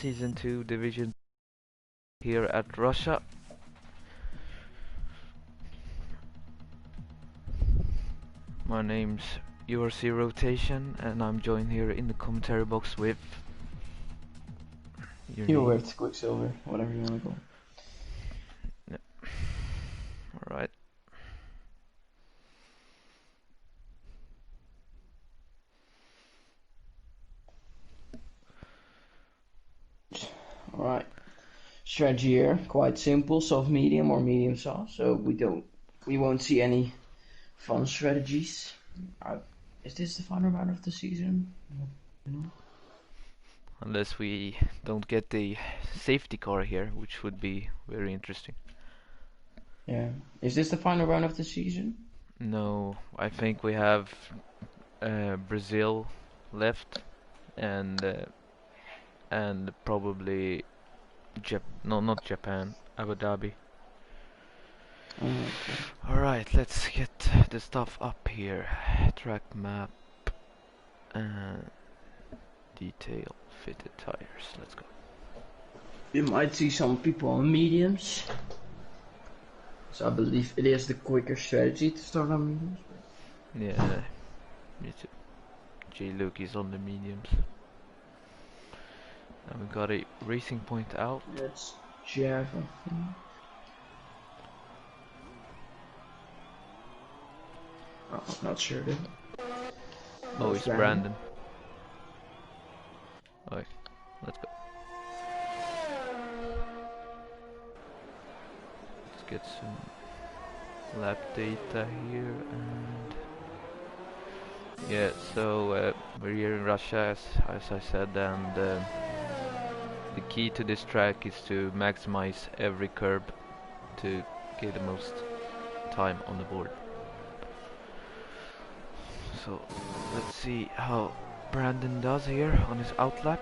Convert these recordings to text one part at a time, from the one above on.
Season 2 Division here at Russia. My name's URC Rotation and I'm joined here in the commentary box with You with Quicksilver, whatever you want to call it. Alright. Alright. Strategy here, quite simple, soft medium or medium soft, so we won't see any fun strategies. Is this the final round of the season? You know? Unless we don't get the safety car here, which would be very interesting. Yeah. Is this the final round of the season? No, I think we have Brazil left and probably not Japan, Abu Dhabi. Okay. Alright, let's get the stuff up here. Track map and detail fitted tires. Let's go. You might see some people on mediums. So I believe it is the quicker strategy to start on mediums. Yeah, me too. J-Luke is on the mediums. And we got a racing point out. That's Jeff, I think. Oh, I'm not sure then. Oh, it's Brandon. Alright, let's go. Let's get some lap data here and yeah, so we're here in Russia as I said, and the key to this track is to maximize every curb to get the most time on the board. So let's see how Brandon does here on his outlap.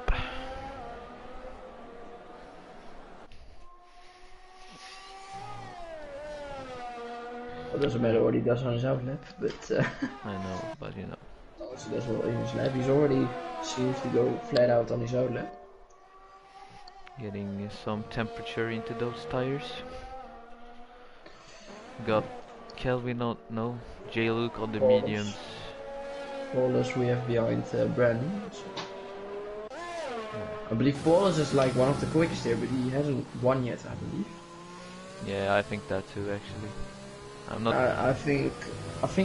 Well, it doesn't matter what he does on his outlap, but I know, but you know. Also does well in his lap. He's already seems to go flat out on his outlap. Getting some temperature into those tires. Got Kelvin no J-Luke on the mediums. Paulus we have behind Brandon. So. I believe Paulus is like one of the quickest here, but he hasn't won yet, I believe. Yeah, I think that too actually. I'm not. I think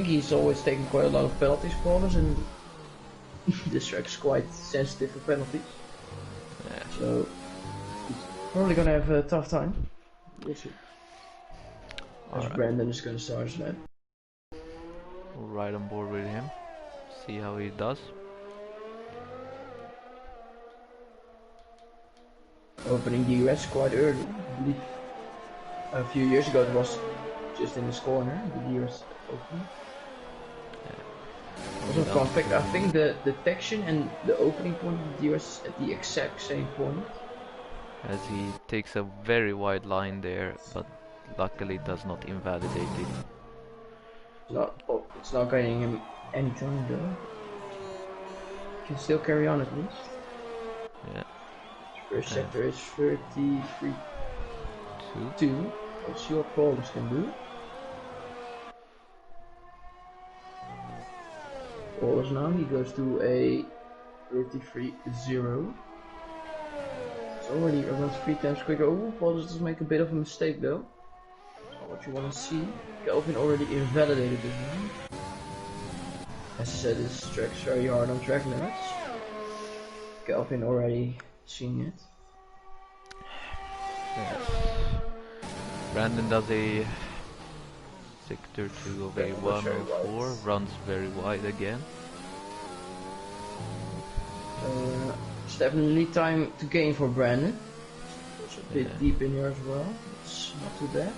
he's always taking quite a lot of penalties, Paulus, and this track is quite sensitive for penalties. Yeah. So he's probably gonna have a tough time. We'll see. As right. Brandon is gonna start his lap. We'll ride on board with him. See how he does. Opening the US quite early. I believe a few years ago it was just in this corner, the US opening. Yeah. Also fun fact, I think the detection and the opening point of the US is at the exact same point. As he takes a very wide line there, but luckily does not invalidate it. It's not getting him any time though. Can still carry on at least. Yeah. First sector is 33-2. Let's see what Paulus can do. Paulus now, he goes to a 33-0. It's already around 3 times quicker. Oh, Paulus does make a bit of a mistake though. That's not what you want to see. Kelvin already invalidated this one. As I said, this track's very hard on track limits. Kelvin already seen it. Yes. Brandon does a sector 2 of a 104, runs very wide again. It's definitely time to gain for Brandon. It's a bit deep in here as well. It's not too bad.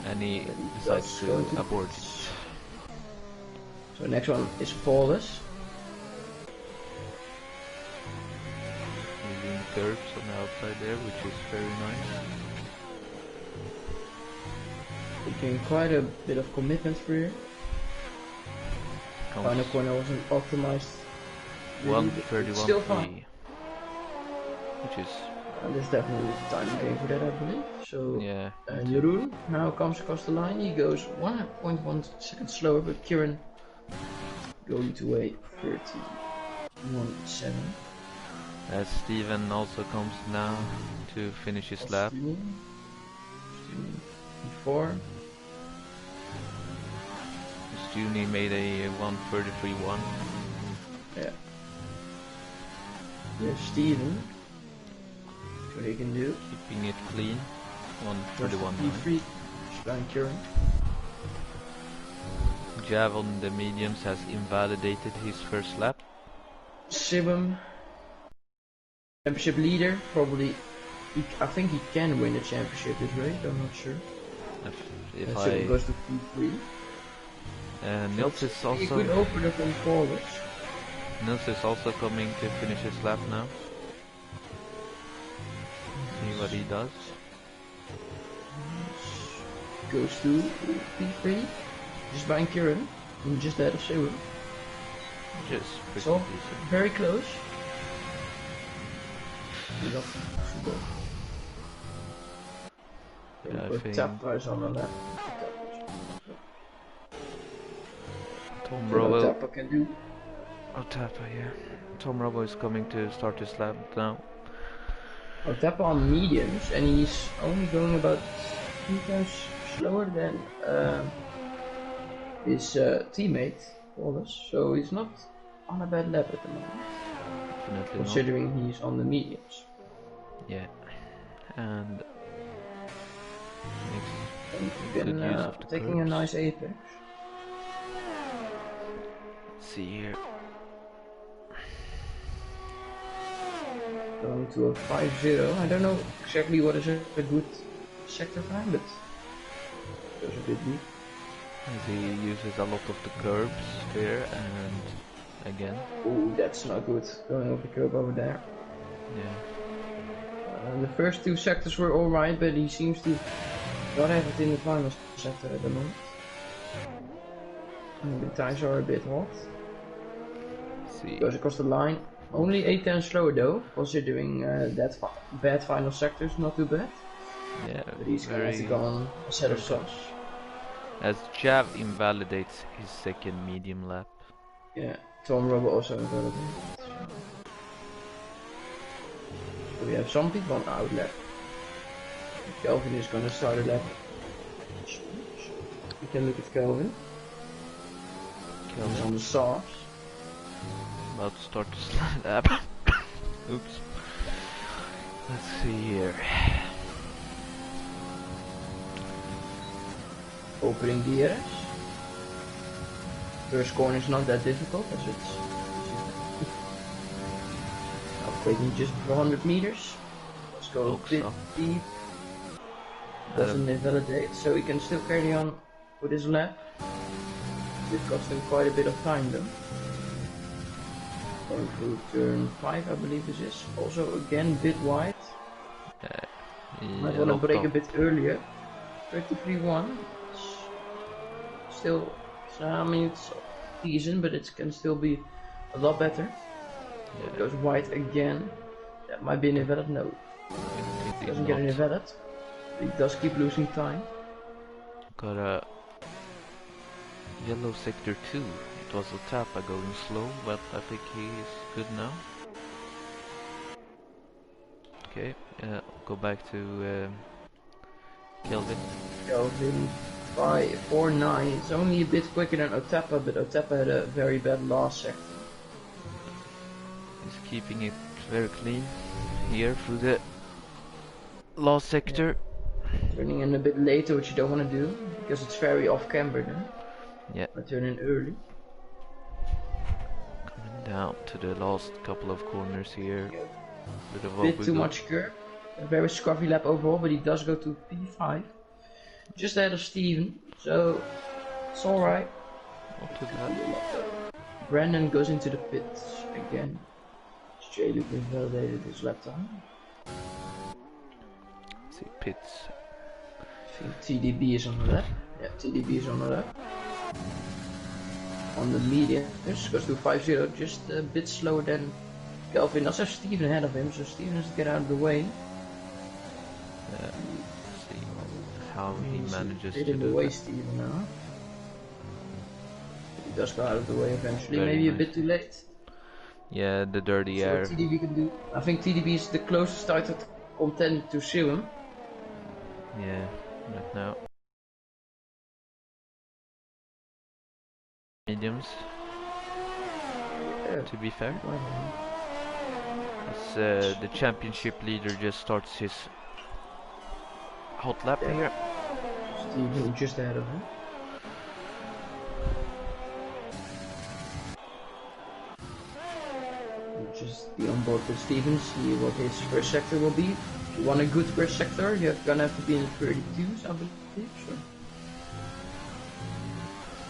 And he decides to abort. So next one is Paulus. Moving curves on the outside there, which is very nice. Taking quite a bit of commitment for here. Final corner wasn't optimized. 131. Still fine. which is There's definitely a time game for that, I believe. So, yeah. Jeroen now comes across the line. He goes 1.1 seconds slower, but Kieran going to a 31.7. As Steven also comes now to finish his lap. Before. Juni made a 1:33.1. Yeah. Here's Steven. What he can do. Keeping it clean. 1:31.9. P3. Just Kieran. Jav on the mediums has invalidated his first lap. Sibum. Championship leader. Probably. I think he can win the championship this race, I'm not sure. If Sibum goes to P3. Nils is also... A good opener from forwards. Nils is also coming to finish his lap now. See what he does. Goes to P3. Just behind Kieran. And just ahead of Sibum. Just pretty So, decent. very close. Yeah, I think Tappa is on the left. Tom Robo... Tappa can do. Oh, Tappa, yeah. Tom Robo is coming to start his lap now. Tappa on mediums, and he's only going about 2 times slower than his teammate, Wallace, so he's not on a bad lap at the moment. Definitely considering not. He's on the mediums. Yeah. And... Good use of the taking curbs. a nice apex. Let's see here. Going to a 5-0. I don't know exactly what is a good sector time, but it goes a bit deep. As he uses a lot of the curbs here and again. Oh, that's not good. Going over the curb over there. Yeah. The first 2 sectors were alright, but he seems to not have it in the final sector at the moment. And the tires are a bit hot. Let's see. Goes across the line. Only 8 times slower though, considering that bad final sectors, not too bad. Yeah, But he's going to have to go on a set of sauce. As Jav invalidates his second medium lap. Yeah, Tom Robo also invalidated. So we have some people on outlet. Kelvin is going to start a lap. We can look at Kelvin. Kelvin's on the sauce. About to start the slide lap. Oops. Let's see here. Opening DRS. First corner is not that difficult as it's taking just 400 meters. Let's go a bit deep. Doesn't invalidate, so he can still carry on with his lap. It cost him quite a bit of time though. Going through turn 5, I believe this is. Also again bit wide. Might want to brake a bit earlier. 33.1. Still, I mean it's decent, but it can still be a lot better. Yeah. It goes wide again. That might be an invalid. No, it doesn't get an invalid. He does keep losing time. Got a yellow sector 2. It was a Tappa going slow, but I think he's good now. Okay, go back to Kelvin. Kelvin by 4.9. It's only a bit quicker than Otappa, but Otappa had a very bad last sector. He's keeping it very clean here through the last sector. Yeah. Turning in a bit later, which you don't want to do, because it's very off camber then. Yeah. I turn in early. Coming down to the last couple of corners here. Bit too much curb. A very scruffy lap overall, but he does go to P5. Just ahead of Steven, so it's alright. Not too bad. Brandon goes into the pits again. J-Luke invalidated his lap time. Let's see, pits. I think TDB is on the left. Yeah, TDB is on the left. On the medium, this goes to 5-0, just a bit slower than Kelvin does have Steven ahead of him, so Steven has to get out of the way. Let's see how he manages He's to in the do way, that. Steven now. He does go out of the way eventually, Very maybe a nice. bit too late. Yeah, the dirty See what air. TDB can do. I think TDB is the closest title contender to Serum. Yeah, right now. Mediums. Yeah. To be fair. Well, As the championship leader just starts his hot lap here. Steven just ahead of him. Just be on board with Steven, see what his first sector will be. If you want a good first sector, you're gonna have to be in the 32s, I believe, so.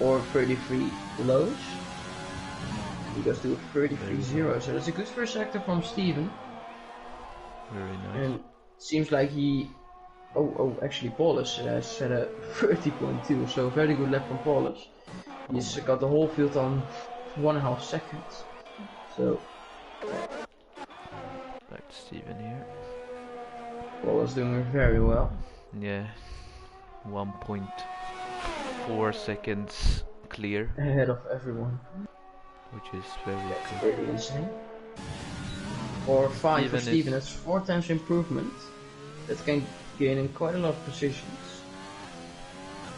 Or 33 lows. He goes to a 33-0, so that's a good first sector from Steven. Very nice. And seems like he... actually Paulus has had a 30.2, so a very good lap from Paulus. He's got the whole field on 1.5 seconds. So... Back to Steven here. Paulus doing very well. Yeah. 1.4 seconds clear. Ahead of everyone. Which is very That's good. pretty insane. Or 5 for Steven Steven, that's 4 times improvement. That can gain in quite a lot of positions.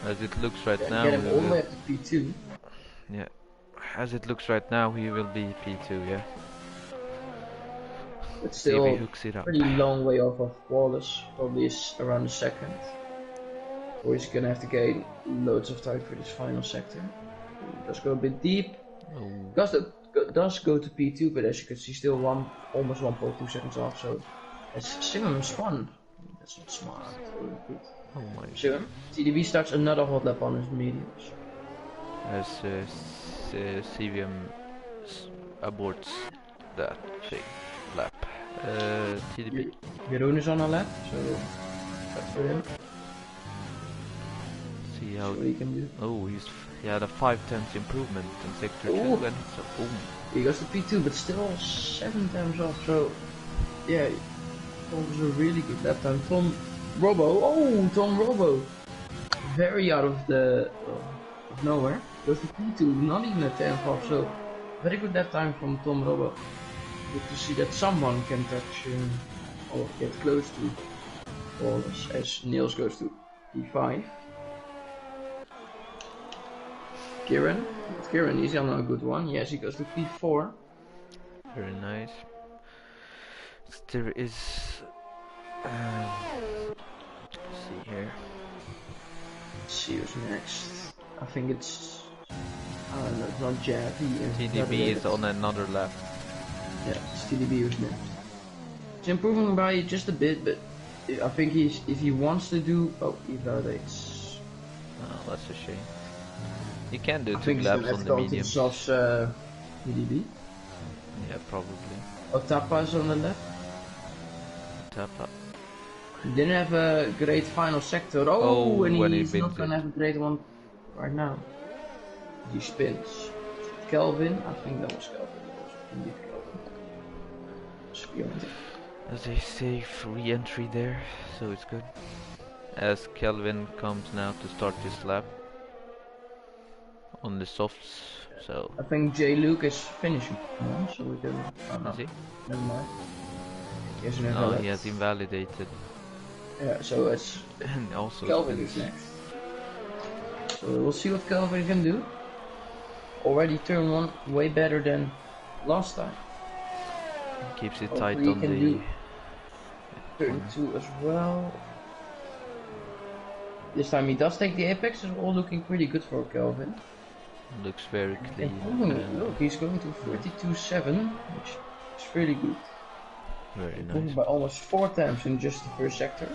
As it looks right now, Get him all the way up to P2. yeah. As it looks right now, he will be P2, yeah. But See if he still, hooks it up. pretty long way off of Wallace. Probably is around a second. Or he's gonna have to gain loads of time for this final sector. Does go a bit deep. Oh. Does go to P2, but as you can see, still almost 1.2 seconds off. So as Simons won. That's not smart. Oh my. Simon, TDB starts another hot lap on his mediums. As CVM aborts that thing lap. TDB. Jeroen is on a lap, so that's for him. See how he can do. Oh, he had a 5/10 improvement in sector 2 Ooh. and so boom. He goes to P2, but still 7 times off. So yeah, that was a really good lap time. Tom Robo, very out of the of nowhere. Goes to P2, not even a 10th off. So very good lap time from Tom Robo. Good to see that someone can touch or get close to Paulus as Niels goes to P5. Kieran, he's on a good one. Yes, he goes to P4. Very nice. There is let's see here. Let's see who's next. I think it's it's not Javi. TDB is on another lap. Yeah, it's TDB who's next. He's improving by just a bit, but I think if he wants to do he validates. Oh, that's a shame. You can do I 2 think laps on the medium. TDB. Yeah, probably. Otapa is on the left. Tap up. He didn't have a great final sector. And when he he's not bins gonna it. have a great one right now. He spins. Kelvin, I think that was Kelvin. That was indeed Kelvin. Just be honest. As a safe re-entry there, so it's good. As Kelvin comes now to start this lap on the softs, so I think J. Luke is finishing now, so we can. is he? Never mind. He has an No, invalid. he has invalidated. Yeah, so it's And also Kelvin spins. is next. So we'll see what Kelvin can do. Already turn 1 way better than last time. Keeps it Hopefully tight he on can the do turn 2 as well. This time he does take the apex. It's all looking pretty good for Kelvin. looks very clean. Improving. and Look, he's going to 32.7, which is really good. very Improving nice. by almost 4 times in just the first sector.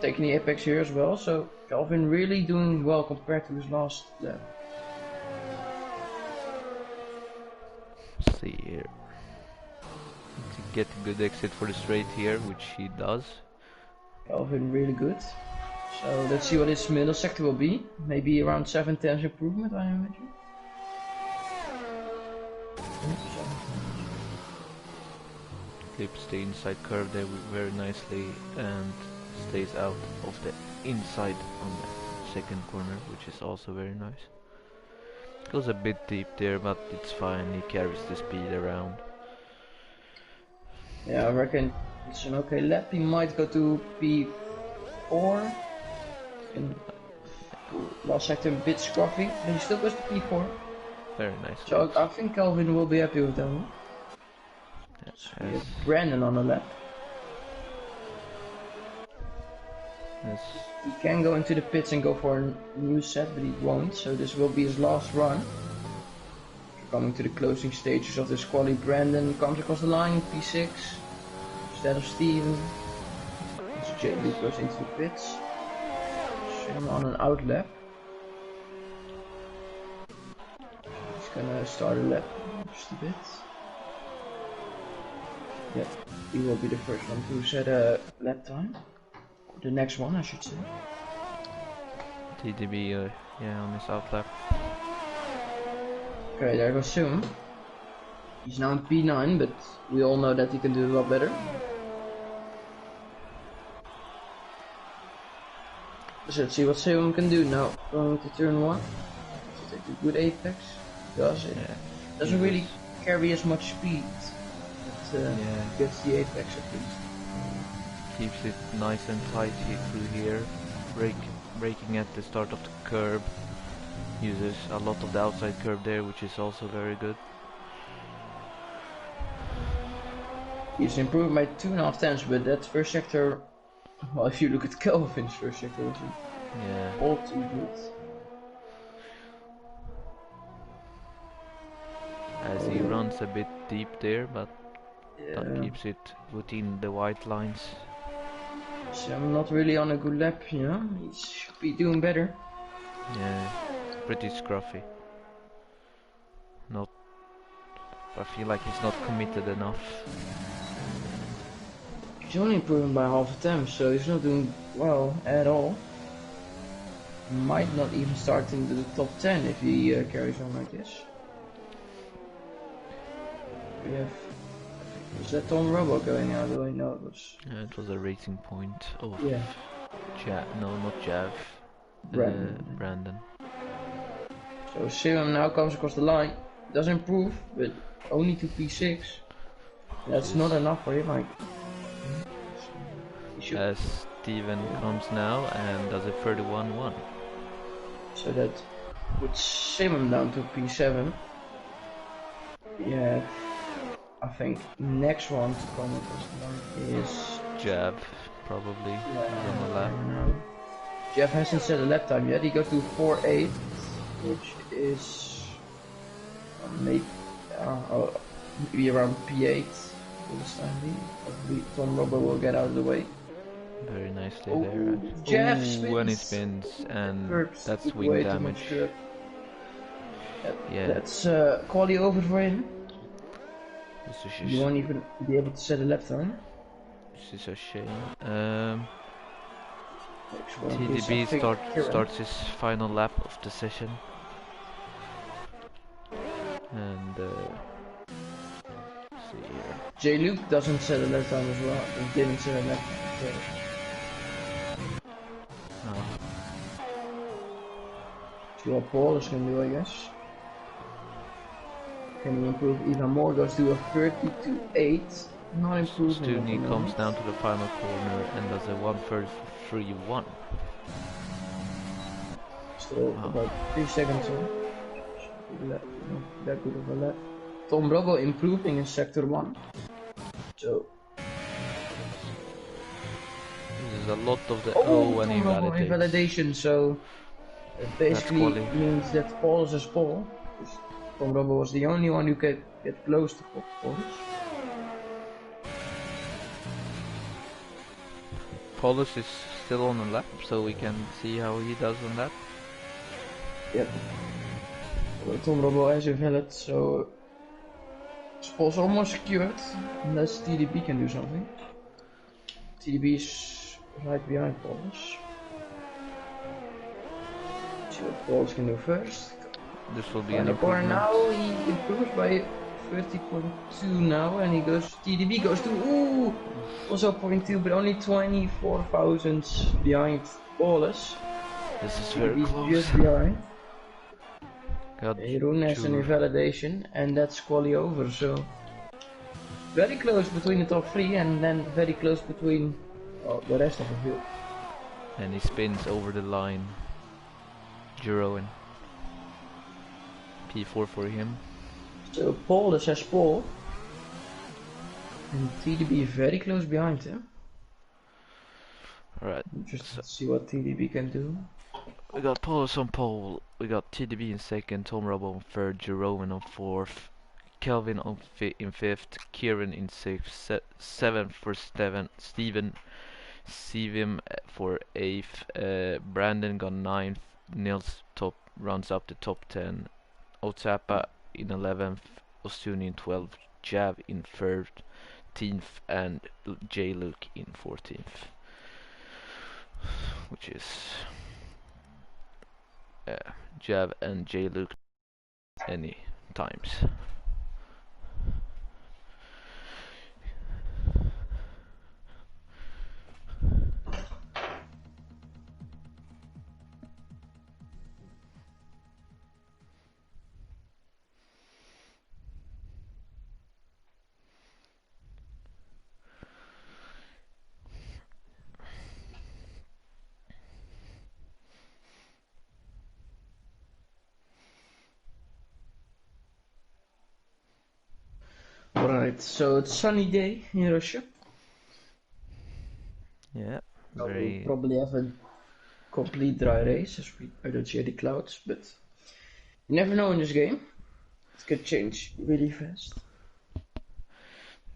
Taking the apex here as well, so Kelvin really doing well compared to his last lap. See here. To get a good exit for the straight here, which he does. Kelvin really good. So let's see what his middle sector will be. Maybe around 7 times improvement, I imagine. clips the inside curve there very nicely and stays out of the inside on the second corner, which is also very nice. Goes a bit deep there, but it's fine, he carries the speed around. Yeah, I reckon it's an okay lap. He might go to P4. In last sector a bit scruffy, but he still goes to P4. Very nice. So I think Calvin will be happy with that one. So we have Brandon on the lap. Yes. He can go into the pits and go for a new set, but he won't, so this will be his last run. Coming to the closing stages of this quali, Brandon comes across the line in P6 instead of Steven. So J-Luke goes into the pits. Sim on an out lap. He's gonna start a lap just a bit. Yep, he will be the first one to set a lap time. The next one, I should say. TDB, yeah, on his out lap. Okay, there goes Sim. He's now in P9, but we all know that he can do a lot better. So let's see what Sim can do now. Going to turn 1. To take a good apex. Does it? Yeah. Doesn't really carry as much speed. But gets the apex at least. Keeps it nice and tight through here. Braking at the start of the curb. Uses a lot of the outside curve there, which is also very good. He's improved by 2.5 tenths, but that first sector, well, if you look at Kelvin's first sector, wasn't all too good. As he runs a bit deep there, but keeps it within the white lines. So I'm not really on a good lap, you know. He should be doing better. Yeah, pretty scruffy. I feel like he's not committed enough. He's only improving by 0.5 attempt, so he's not doing well at all. Might not even start into the top 10 if he carries on like this. We have... Was that Tom Robo going out? Do I know it was? Yeah, it was a racing point of no, not Jav. Brandon. So Serum now comes across the line. Does improve, but only to P6. That's not enough for him, Mike. As Steven comes now and does a 31-1. So that puts Simon down to P7. Yeah, I think next one to come across the line is Jav, probably on the lap. Jeff hasn't set a lap time yet. He goes to 4.8, which is maybe around P8 for this time being. Tom Robber will get out of the way. Very nicely there. Jeff spins. When he spins, and that's wing damage. That's quality over for him. You won't even be able to set a lap time. This is a shame. TDB starts his final lap of the session. And see here. J-Luke doesn't set a lap time as well. He didn't set a lap time. No. See what Paul is going to do, I guess. Can he improve even more? Goes to a 32.8. Not improving. Stuni comes down to the final corner and does a 1:33.1. Still about 3 seconds on. Not that good of a lap. Tom Robo improving in sector 1. So this is a lot of the and invalidation. So it basically means that Paul is Paul. Tom Robo was the only one who could get close to Paul. Paulus is still on the lap, so we can see how he does on that. Yep. Well, Tom Robo has invalid, so Paul's almost secured, unless TDB can do something. TDB is right behind Paulus. See what Paulus can do first. This will be an improvement. Now he improves by 30.2 now, and he goes, TDB goes to, ooh, also 0.2, but only 24 thousandths behind Paulus. This is very close. Just behind. Got Jeroen has an invalidation, and that's quali over, so very close between the top 3, and then very close between the rest of the field. And he spins over the line. Jeroen. P4 for him. So Paulus has pole, and TDB very close behind him. Alright. Just see what TDB can do. We got Paulus on pole, we got TDB in second, Tom Robo on third, Jeroen on fourth, Kelvin on in fifth, Kieran in sixth, seventh for Steven, Sivim for eighth, Brandon got ninth, Nils runs up the top 10, Otapa in 11th, Osuni in 12th, Jav in 13th, and J. Luke in 14th, which is Jav and J. Luke any times. Alright, so it's sunny day in Russia. Yeah, We'll probably have a complete dry race, as I don't see any clouds, but you never know in this game. It could change really fast.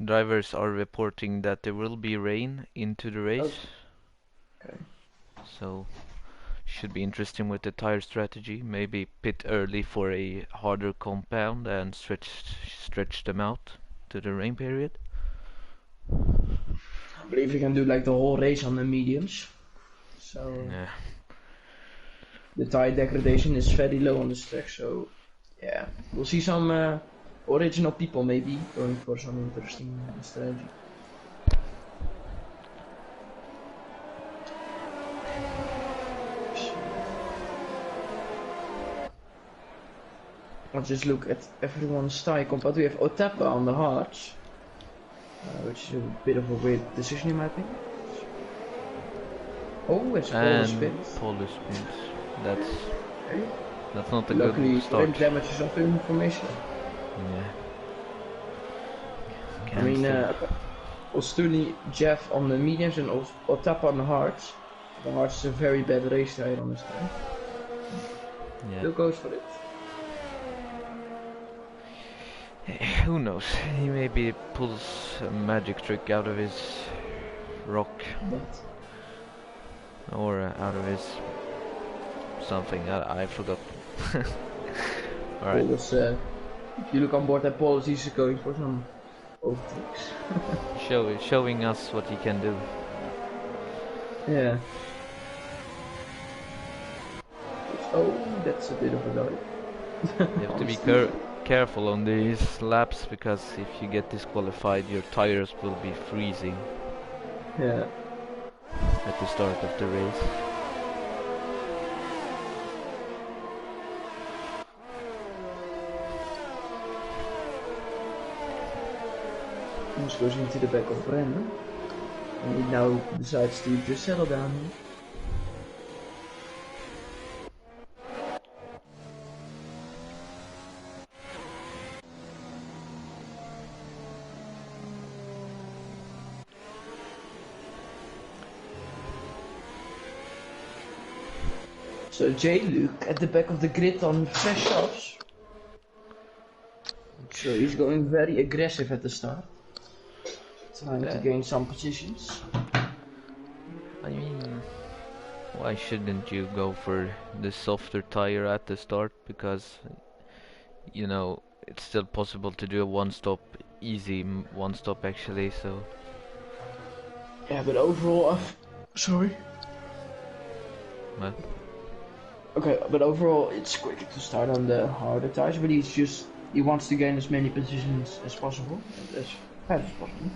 Drivers are reporting that there will be rain into the race. Okay. So should be interesting with the tire strategy. Maybe pit early for a harder compound and stretch them out to the rain period. I believe you can do like the whole race on the mediums. So yeah. The tire degradation is very low on this track, so yeah, we'll see some original people maybe going for some interesting strategy. I'll just look at everyone's tire comp, but we have Otapa on the hards, which is a bit of a weird decision in my opinion. Oh, it's Paulus spins. Paulus spins. That's not a Luckily, good start. Luckily, damages of information. Yeah. I mean, Ostuni, Jeff on the mediums and Otapa on the hards. The hards is a very bad race tire on this time. Yeah. Still goes for it. Who knows? He maybe pulls a magic trick out of his rock. Or out of his something. I forgot. Alright. Paulus, if you look on board that Paulus, he's going for some overtakes. Showing us what he can do. Yeah. Oh, that's a bit of a dive. You have to be careful on these laps, because if you get disqualified, your tires will be freezing. Yeah. At the start of the race. Just goes into the back of Brandon. And he now decides to just settle down here. So J. Luke at the back of the grid on fresh softs. So he's going very aggressive at the start. Trying to gain some positions. I mean, why shouldn't you go for the softer tire at the start? Because, you know, it's still possible to do a one-stop, easy one-stop actually, so... Yeah, but overall, sorry? What? Okay, but overall it's quicker to start on the harder tires, but he's just he wants to gain as many positions as possible, as fast as possible.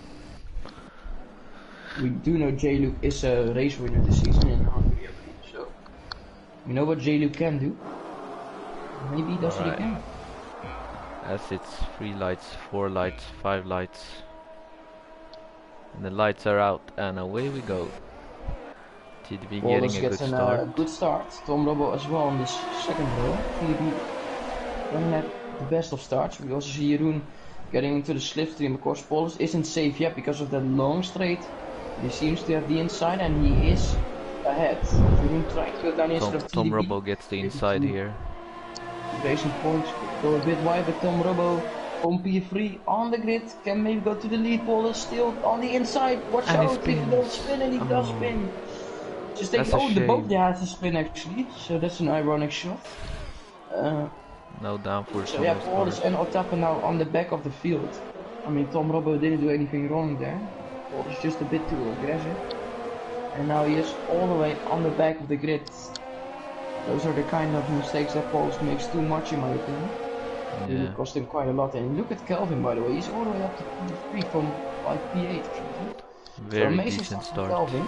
We do know J-Luke is a race winner this season in Hungary, I believe, so we know what J-Luke can do. Maybe he does it again. As it's 3 lights, 4 lights, 5 lights. And the lights are out and away we go. TDB getting a good start. Good start. Tom Robbo as well on this second row. TDB running at the best of starts. We also see Jeroen getting into the slipstream. Of course, Paulus isn't safe yet because of that long straight. He seems to have the inside and he is ahead. Jeroen trying to go down instead of TDB. Tom Robbo gets the inside here. Racing points go a bit wide, but Tom Robbo on P3 on the grid can maybe go to the lead. Paulus still on the inside. Watch out if he don't spin, and he does spin. Just take the boat there has to spin actually, so that's an ironic shot. No downforce. So yeah, Paulus and Otapa now on the back of the field. I mean, Tom Robbo didn't do anything wrong there. Paulus just a bit too aggressive. And now he is all the way on the back of the grid. Those are the kind of mistakes that Paulus makes too much in my opinion. It will cost him quite a lot. And look at Kelvin, by the way, he's all the way up to P3 from like P8 or something. Very so amazing decent start. Kelvin.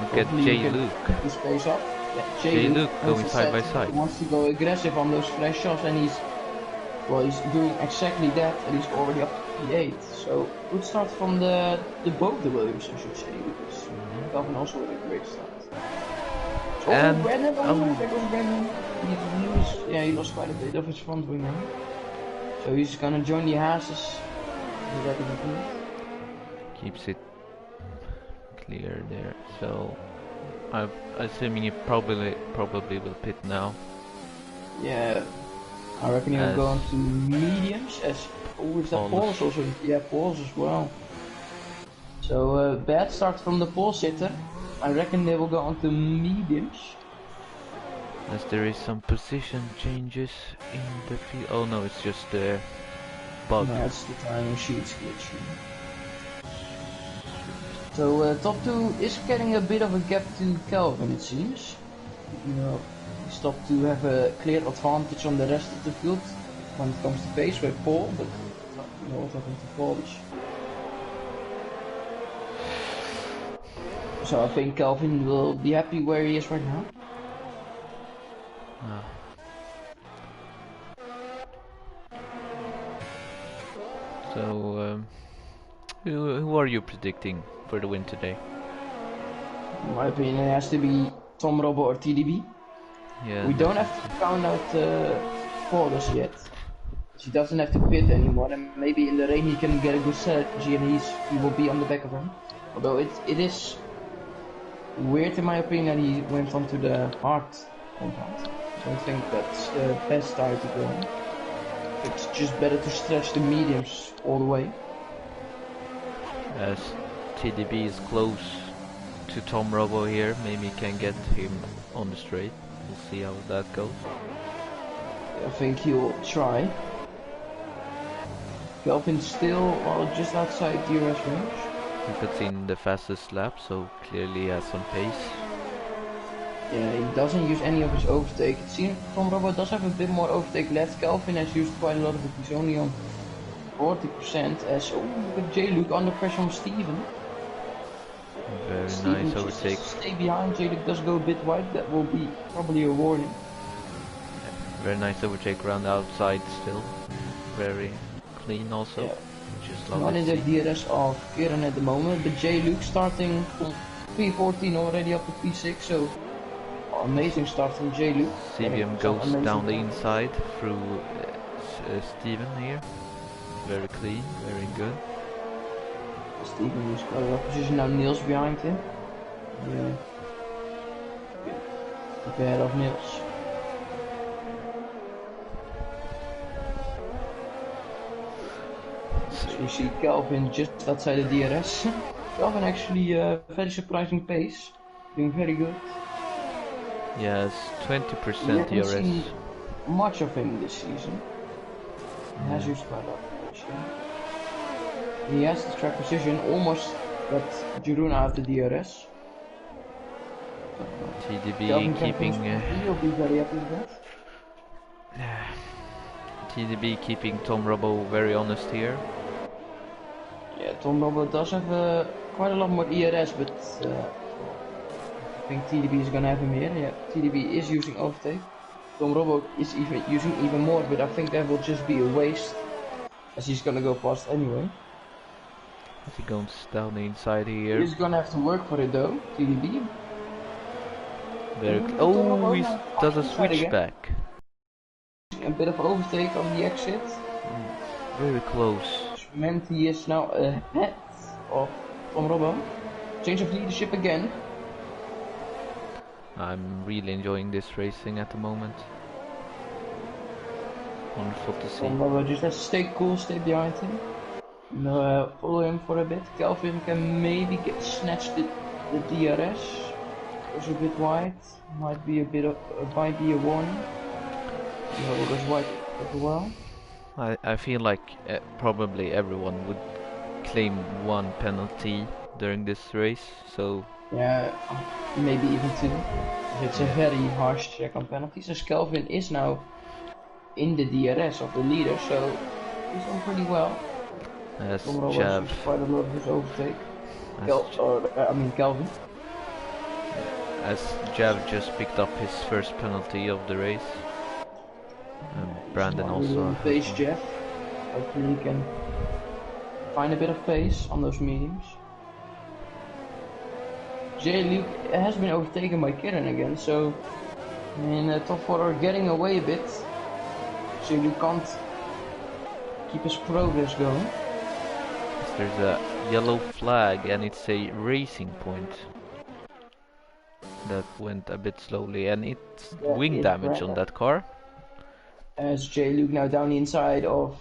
Look at J-Luke. His pace up. Yeah, J-Luke going side by side. He wants to go aggressive on those flash shots, and he's doing exactly that, and he's already up to P8. So good start from both the Williams, I should say, because Kelvin also had a great start. And Brandon, there goes Brandon. He lost quite a bit of his front wing now. So he's gonna join the Haases. Keeps it clear there. So I'm assuming he probably will pit now. Yeah, I reckon he'll go on to mediums as is that Paulus also? Yeah, Paulus as well. So bad start from the pole sitter. I reckon they will go on to mediums. As there is some position changes in the field. Oh no, it's just the bug. No, it's the timing sheets glitching. So top 2 is getting a bit of a gap to Kelvin, it seems. You know, he's top 2 have a clear advantage on the rest of the field when it comes to pace with Paul, but you know what happened to Polish. So I think Kelvin will be happy where he is right now. So who are you predicting for the win today? In my opinion, it has to be Tom Robbo or TDB. Yeah. We don't have to count out Paulus yet. He doesn't have to pit anymore, and maybe in the rain he can get a good strategy and he will be on the back of him. Although it is weird in my opinion that he went onto the hard compound. So I think that's the best tire to go on. It's just better to stretch the mediums all the way. As TDB is close to Tom Robbo here, maybe can get him on the straight. We'll see how that goes. I think he'll try. Kelvin's still just outside DRS range. He puts in the fastest lap, so clearly he has some pace. Yeah, he doesn't use any of his overtake. It seems Tom Robbo does have a bit more overtake left. Kelvin has used quite a lot of it. He's only on 40% as look at J-Luke under pressure from Steven. Very Steven nice overtake. Stay behind. J-Luke does go a bit wide. That will be probably a warning. Very nice overtake around the outside still. Very clean also. Yeah. Just Not in the DRS of Kieran at the moment, but J-Luke starting from P14 already up to P6, so amazing start from J-Luke. CBM goes down the inside through Steven here. Very clean, very good. Steven is quite a lot position now. Niels behind him. Yeah. Up ahead of Niels. So you see Kelvin just outside the DRS. Kelvin actually very surprising pace, doing very good. Yes, 20% We haven't DRS. seen much of him this season. He has used quite a lot. He has the track position almost got Jeroen out of the DRS. TDB keeping he'll be very happy with that. TDB keeping Tom Robbo very honest here. Yeah, Tom Robbo does have quite a lot more ERS, but I think TDB is gonna have him here. Yeah, TDB is using overtake. Tom Robbo is using even more, but I think that will just be a waste, as he's gonna go past anyway. As he goes down the inside here. He's gonna have to work for it though, TDB. Oh, he does a switchback. A bit of overtake on the exit. Very close. Which meant he is now ahead of Tom Robbo. Change of leadership again. I'm really enjoying this racing at the moment. Wonderful to see. Tom Robbo just has to stay cool, stay behind him. Follow him for a bit. Kelvin can maybe snatch the DRS. Goes a bit wide. Might be a warning. No, goes wide as well. I feel like probably everyone would claim one penalty during this race, so... Yeah, maybe even two. It's a very harsh check on penalties, as Kelvin is now in the DRS of the leader, so he's done pretty well. As Jav quite a lot of his overtake. Kelvin. As Jav just picked up his first penalty of the race. And Brandon also. Pace Jeff. Hopefully he can find a bit of pace on those mediums. J. Luke has been overtaken by Kieran again, so in top 4 are getting away a bit. J. Luke can't keep his progress going. There's a yellow flag and it's a racing point that went a bit slowly, and it's wing damage on that car. As J. Luke now down the inside of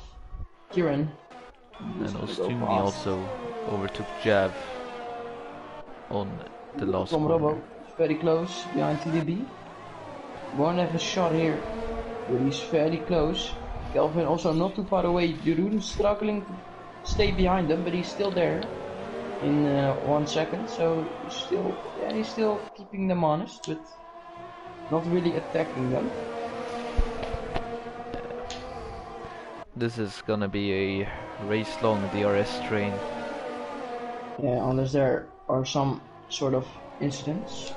Kieran. And Ostumi also overtook Jav on the last Tom corner. Robbo very close behind TDB. Won't have a shot here, but he's fairly close. Kelvin also not too far away. Jeroen struggling to stay behind them, but he's still there in 1 second. So he's still keeping them honest, but not really attacking them. This is gonna be a race-long DRS train. Yeah, unless there are some sort of incidents.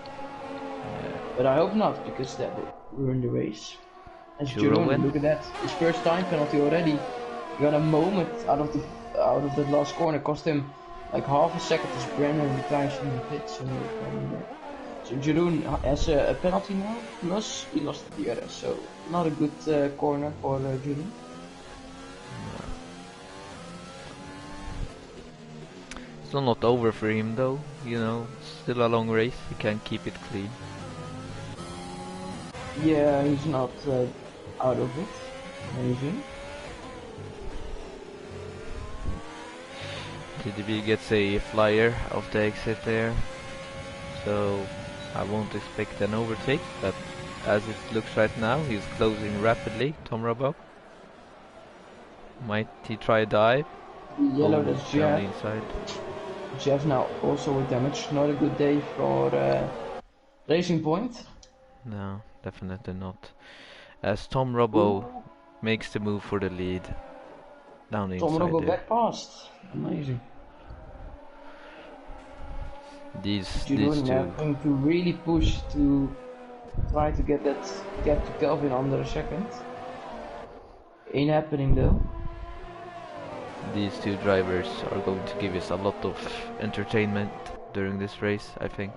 But I hope not, because that would ruin the race. As Jeroen, look at that, his first time penalty already. He got a moment out of the last corner, cost him like half a second as Brennan retires from the pit. So Jeroen has a penalty now, plus he lost the DRS, so not a good corner for Jeroen. Still not over for him though, you know, still a long race, he can keep it clean. Yeah, he's not out of it, amazing. TDB gets a flyer off the exit there, so I won't expect an overtake, but as it looks right now, he's closing rapidly, Tom Robbo. Might he try a dive? Yellow, that's down the inside. Jeff now also with damage. Not a good day for Racing Point. No, definitely not. As Tom Robbo makes the move for the lead down the inside. Tom Robbo there. back past. Amazing. These two going to really push to try to get that gap to Kelvin under a second. Ain't happening though. These two drivers are going to give us a lot of entertainment during this race, I think.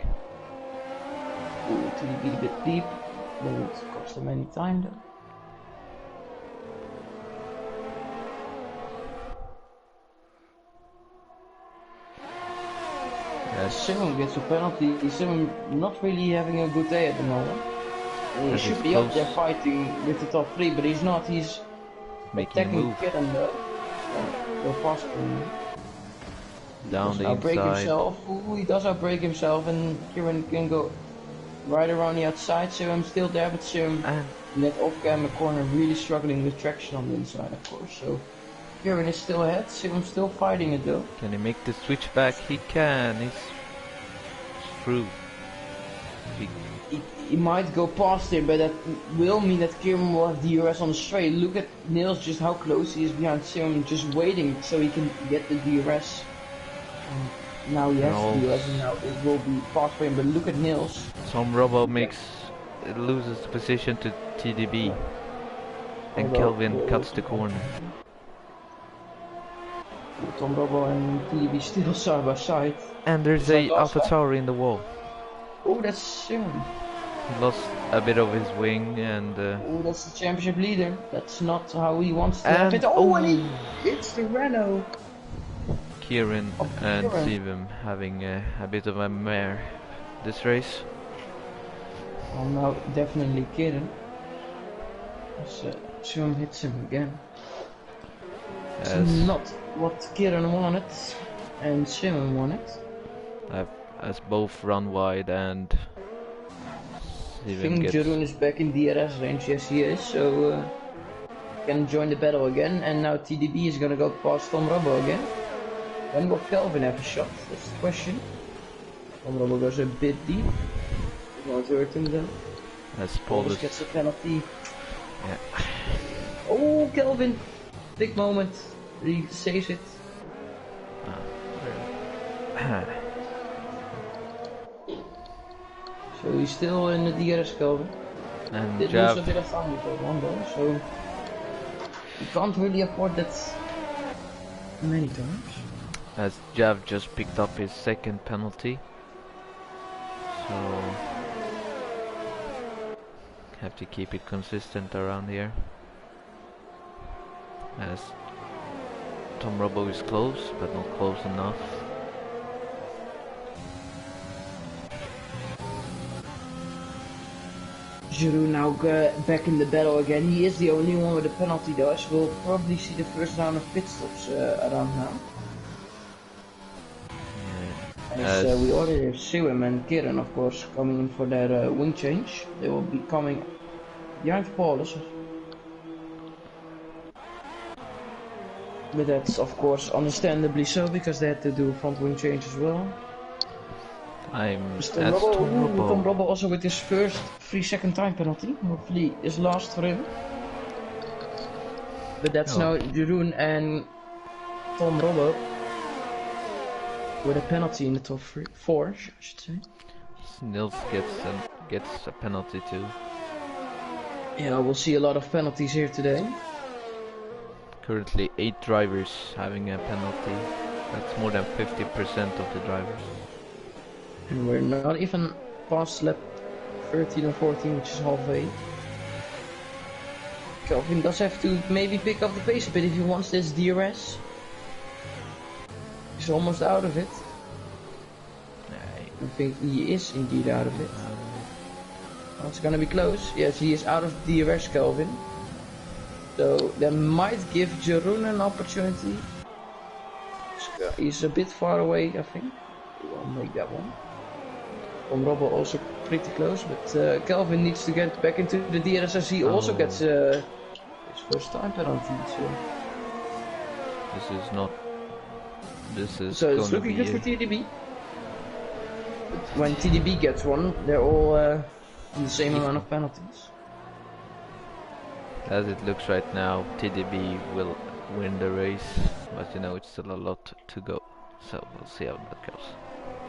Ooh, to be a bit deep, won't cost them any time though. Simon gets a penalty. Simon not really having a good day at the moment. He should be up there fighting with the top 3, but he's not. He's making Kieran go past him. Down the outbreak inside. Himself. Ooh, he does outbreak himself, and Kieran can go right around the outside. Simon still there, but Simon in that off-camera corner really struggling with traction on the inside, of course. So Kieran is still ahead. Simon's still fighting it though. Can he make the switch back? He can. He's through. He he might go past him, but that will mean that Kieran will have DRS on the straight. Look at Nils, just how close he is behind Sim, just waiting so he can get the DRS. And now he has the DRS, and now it will be fast for him. But look at Nils. Tom Robo loses the position to TDB, and Kelvin cuts the corner. Tom Robo and TDB still side by side. And there's a AlphaTauri in the wall. Oh, that's Sim. He lost a bit of his wing and... oh, that's the championship leader. That's not how he wants to have it. Oh, and he hits the Renault. Kieran and Sivim having a bit of a mare this race. Well, now definitely Kieran. Sivim hits him again. It's not what Kieran wanted, and Sivim wanted. As both run wide and I think Jeroen is back in DRS range. Yes, he is. So can join the battle again. And now TDB is gonna go past Tom Robbo again. When will Kelvin have a shot? That's the question. Tom Robbo goes a bit deep. Not hurting them. As Paulus gets a penalty. Yeah. Oh, Kelvin! Big moment. He saves it. So he's still in the DRS, Kelvin. And Did lose a bit of time with that one though, so you can't really afford that many times. As Jav just picked up his second penalty, so have to keep it consistent around here. As Tom Robbo is close, but not close enough. Giroud now back in the battle again. He is the only one with a penalty though, so we'll probably see the first round of pit stops around now. As we already have Siwim and Kieran, of course, coming in for their wing change. They will be coming behind Paulus. But that's of course understandably so, because they had to do a front wing change as well. Tom Robbo also with his first 3-second time penalty. Hopefully is last for him. But that's now Jeroen and Tom Robbo with a penalty in the top 4, I should say. Nils gets a penalty too. Yeah, we'll see a lot of penalties here today. Currently 8 drivers having a penalty. That's more than 50% of the drivers. And we're not even past lap 13 or 14, which is halfway. Kelvin does have to maybe pick up the pace a bit if he wants this DRS. He's almost out of it. I think he is indeed out of it. Oh, it's gonna be close. Yes, he is out of DRS, Kelvin. So that might give Jeroen an opportunity. He's a bit far away, I think. He won't make that one. Tom Robbo also pretty close, but Kelvin needs to get back into the DRS as he also gets his first time penalty. So. So it's looking good for TDB. When TDB gets one, they're all on the same amount of penalties. As it looks right now, TDB will win the race, but you know it's still a lot to go. So we'll see how that goes.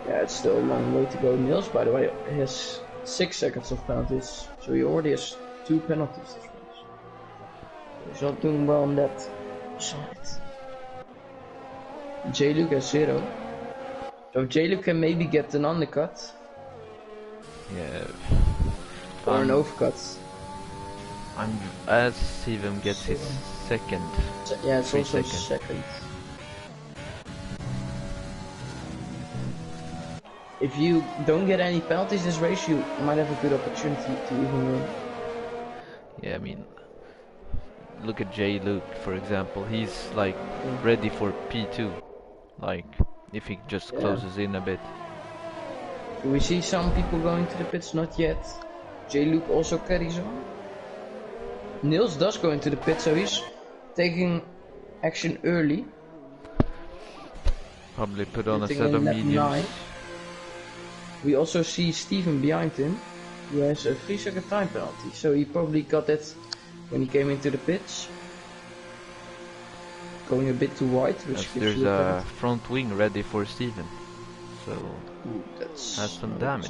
Yeah, it's still a long way to go. Nils, by the way, has 6 seconds of penalties, so he already has 2 penalties this race. He's not doing well on that side. J-Luke has 0. So J-Luke can maybe get an undercut. Yeah. Or an overcut. As Sivim gets his second. Yeah, it's also second. If you don't get any penalties this race, you might have a good opportunity to even win. Yeah, I mean, look at J. Luke, for example. He's like ready for P2. Like, if he just closes in a bit. Do we see some people going to the pits? Not yet. J. Luke also carries on. Nils does go into the pit, so he's taking action early. Probably put on a set of mediums. 9. We also see Steven behind him. he has a 3-second time penalty. So he probably got that when he came into the pits. Going a bit too wide, which As gives there's you a a penalty. front wing ready for Steven. So Ooh, that's has some not a good damage.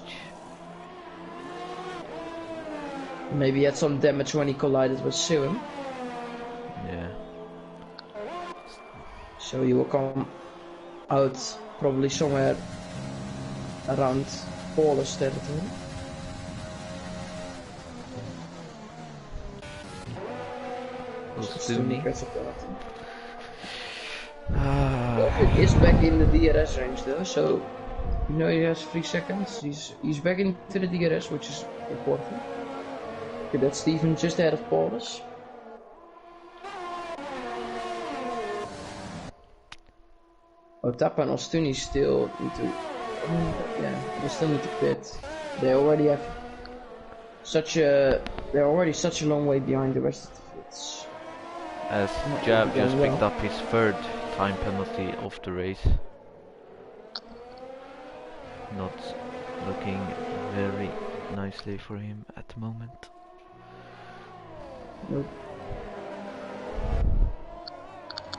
sign. Maybe he had some damage when he collided with Serum. Yeah. So he will come out probably somewhere around Paulus territory. Ostuni. Gets a penalty. Kelvin is back in the DRS range though, so you know he has 3 seconds. He's back into the DRS, which is important. Okay, that's Steven just ahead of Paulus. Otapa and Ostuni still need to, they still need to pit. They already have they're already such a long way behind the rest of the fields. As Jav just picked up his third time penalty of the race. Not looking very nicely for him at the moment. Nope.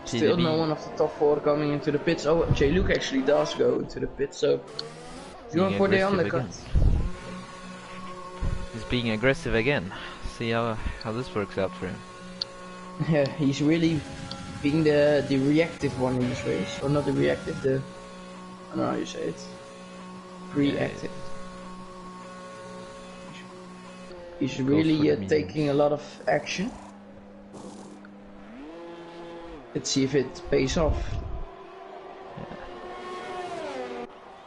Still no one of the top 4 coming into the pits. Oh, J-Luke actually does go into the pits, so he's going for the undercut. He's being aggressive again. See how this works out for him. Yeah, he's really being the reactive one in this race. Or not the reactive, I don't know how you say it. Reactive. He's really taking a lot of action. Let's see if it pays off. Yeah.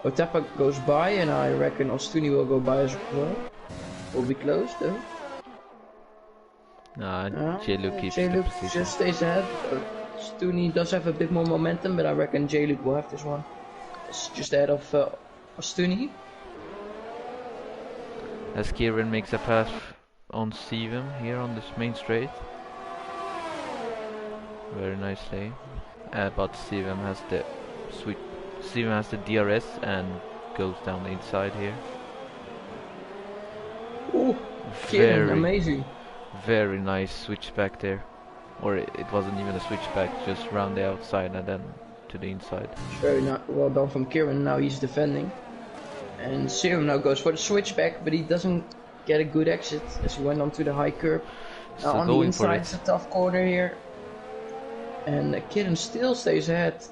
Otapa goes by, and I reckon Ostuni will go by as well. Will be close though. J-Luke keeps the position. Just stays ahead. Ostuni does have a bit more momentum, but I reckon J-Luke will have this one. It's just ahead of Ostuni. As Kieran makes a pass on Steven here on this main straight. Very nicely. But Steven has the DRS and goes down the inside here. Ooh, Kieran, amazing. Very nice switchback there. Or it wasn't even a switchback, just round the outside and then to the inside. Very well done from Kieran. Now he's defending. And Serum now goes for the switchback, but he doesn't get a good exit as he went onto the high curb. Now on the inside, it's a tough corner here. And Kieran still stays ahead.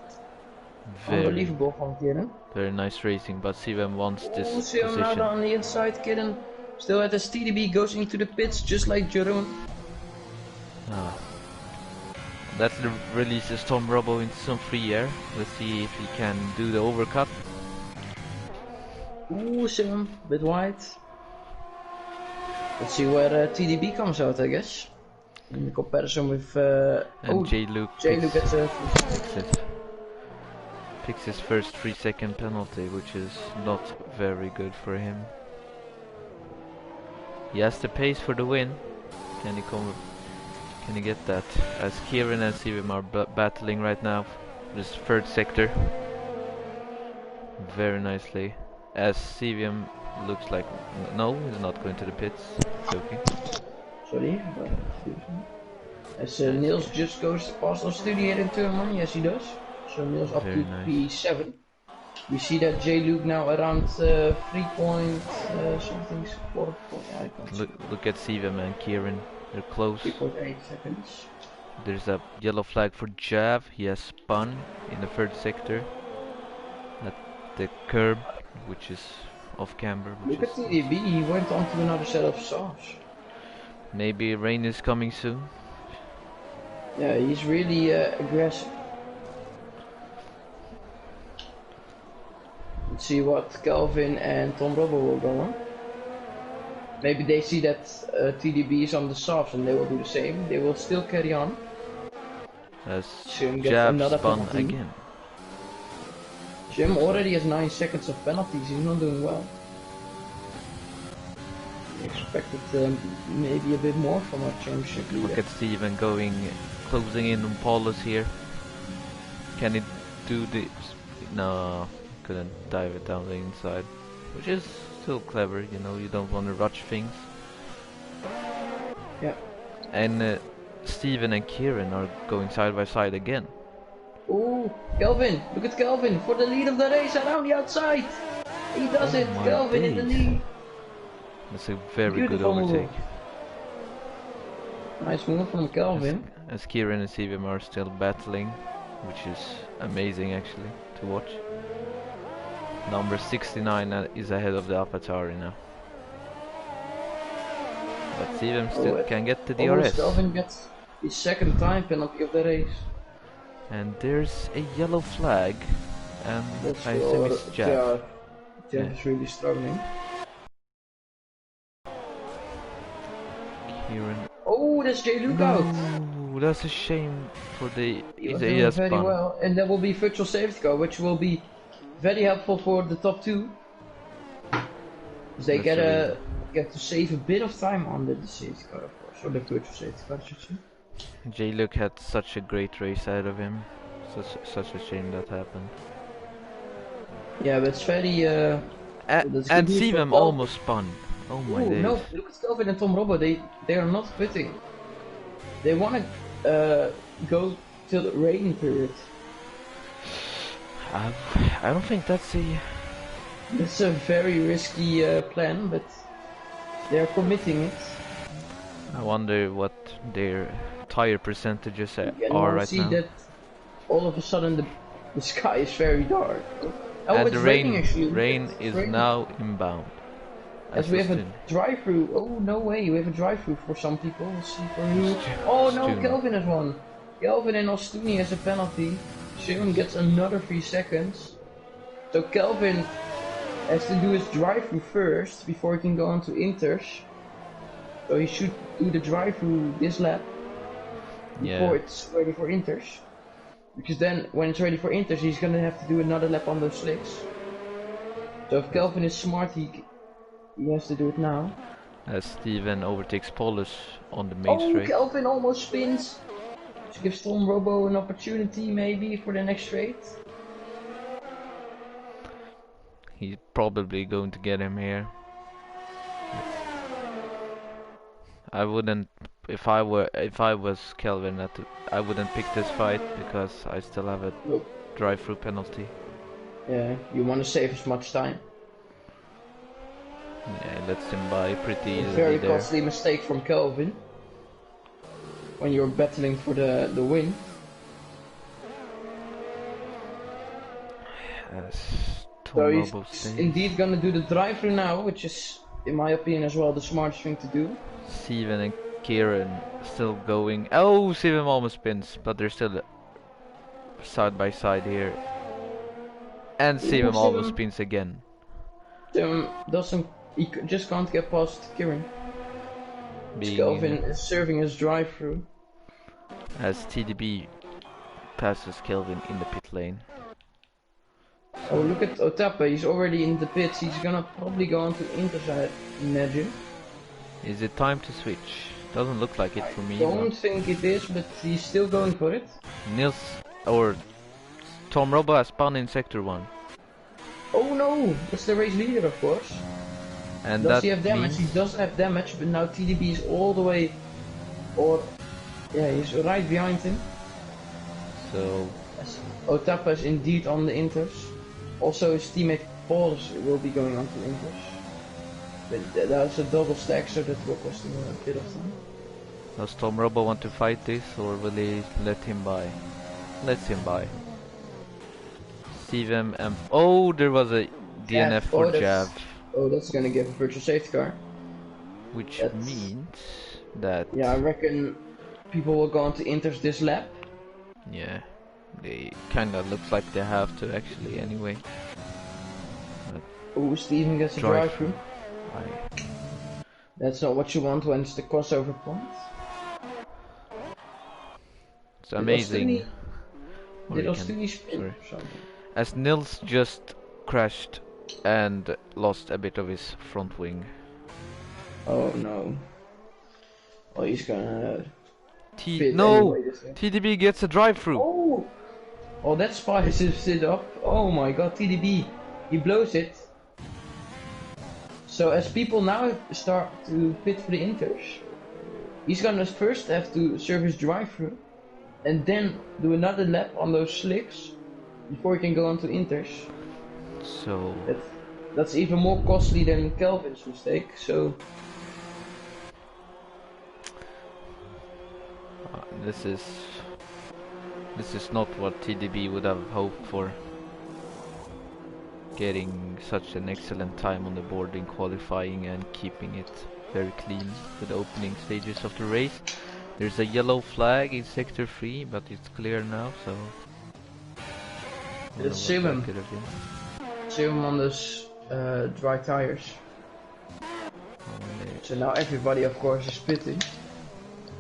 Unbelievable from Kieran. Very nice racing, but Steven wants this Serum position. now on the inside. Kieran still at his TDB, goes into the pits just like Jeroen. That releases Tom Robbo into some free air. Let's see if he can do the overcut. Ooh, Serum, bit wide. Let's see where TDB comes out, I guess. In comparison with J-Luke picks his first 3-second penalty, which is not very good for him. He has the pace for the win. Can he get that? As Kieran and Steven are battling right now, this third sector. Very nicely. As Steven looks like no, he's not going to the pits. Joking. Sorry, as Niels just goes past Ostuni here in turn 1, yes he does. So Niels up to P7. We see that J-Luke now around 3 point something. Look at Steven and Kieran, they're close. 3.8 seconds. There's a yellow flag for Jav. He has spun in the third sector at the curb, which is off camber. Look at TDB, he went on to another set of softs. Maybe rain is coming soon. Yeah, he's really aggressive. Let's see what Kelvin and Tom Robbo will go on. Maybe they see that TDB is on the softs and they will do the same. They will still carry on. As Jav spun again. Jim already has 9 seconds of penalties, he's not doing well. Expected maybe a bit more from our championship leader. Look at Steven closing in on Paulus here. Can he do this? No, couldn't dive it down the inside, which is still clever, you know, you don't want to rush things. Yeah. And Steven and Kieran are going side by side again. Ooh, Kelvin, look at Kelvin for the lead of the race around the outside. He does it, my Kelvin in the days. lead. That's a very good Beautiful overtake. move. Nice move from Kelvin. As Kieran and Steven are still battling, which is amazing actually to watch. Number 69 is ahead of the AlphaTauri now. But Steven still can get the DRS. Kelvin gets his second time penalty of the race. And there's a yellow flag, and That's I assume it's Jeff. Jeff is really struggling. Kieran. Oh, that's J. Luke out. Ooh, that's a shame for the He was doing very well, and there will be virtual safety car, which will be very helpful for the top two. Because they get to save a bit of time on the safety car, of course, or the virtual safety car, I should say. J-Luke had such a great race ahead of him. Such a shame that happened. Yeah, but it's very... and Steven almost spun. Oh my days. No, look at Kelvin and Tom Robbo, they are not quitting. They want to go till the rain period. I don't think that's a... It's a very risky plan, but they're committing it. I wonder what their tire percentages are right now. See that all of a sudden the sky is very dark. Oh, and it's the raining actually. rain is now inbound. As we have a drive-through. Oh, no way, we have a drive-through for some people. Let's see for who. Oh no, Kelvin has won. Kelvin and Ostuni has a penalty. Simon gets another 3 seconds. So Kelvin has to do his drive-through first before he can go on to Inters. So he should do the drive-through this lap before it's ready for Inters. Because then, when it's ready for Inters, he's gonna have to do another lap on those slicks. So if Kelvin is smart, he has to do it now. As Steven overtakes Paulus on the main straight. Oh, Kelvin almost spins. Which gives Tom Robbo an opportunity, maybe, for the next straight. He's probably going to get him here. I wouldn't, if I was Kelvin, I wouldn't pick this fight because I still have a drive-through penalty. Yeah, you want to save as much time. Yeah, lets him by pretty easily. Very costly mistake from Kelvin when you're battling for the win. So he's indeed gonna do the drive-through now, which is, in my opinion, as well the smartest thing to do. Steven and Kieran still going. Oh, Steven almost spins, but they're still side by side here. And Steven almost spins again. He just can't get past Kieran. Kelvin is serving his drive-through. As TDB passes Kelvin in the pit lane. Oh, look at Otapa, he's already in the pits. He's gonna probably go on to Inters, I imagine. Is it time to switch? Doesn't look like it for me. I don't think it is, but he's still going for it. Nils or Tom Robbo has spun in sector 1. Oh no, that's the race leader, of course. And does he have damage? He does have damage, but now TDB is all the way, he's right behind him. So Otapa is indeed on the Inters. Also, his teammate Paul will be going on to Inters. But that's a double stack, so that will cost him a bit of time. Does Tom Robbo want to fight this, or will he let him by? Lets him by. Steven and there was a DNF for Jav. Oh, that's gonna give a virtual safety car. Which means that... Yeah, I reckon people will go on to Inters this lap. Yeah, they kinda looks like they have to actually anyway. Oh, Steven gets a drive-through. That's not what you want when it's the crossover point. It's amazing. Did Ostuni spin? As Nils just crashed and lost a bit of his front wing. Oh no. Oh, he's gonna... No! TDB gets a drive-through! Oh, that spices it up. Oh my god, TDB. He blows it. So as people now start to pit for the Inters, he's gonna first have to service drive-through and then do another lap on those slicks before he can go on to Inters. So That's even more costly than Kelvin's mistake. So this is not what TDB would have hoped for. Getting such an excellent time on the board in qualifying and keeping it very clean for the opening stages of the race. There's a yellow flag in sector 3, but it's clear now, so let's see him. See him on those dry tires. So now everybody, of course, is pitting.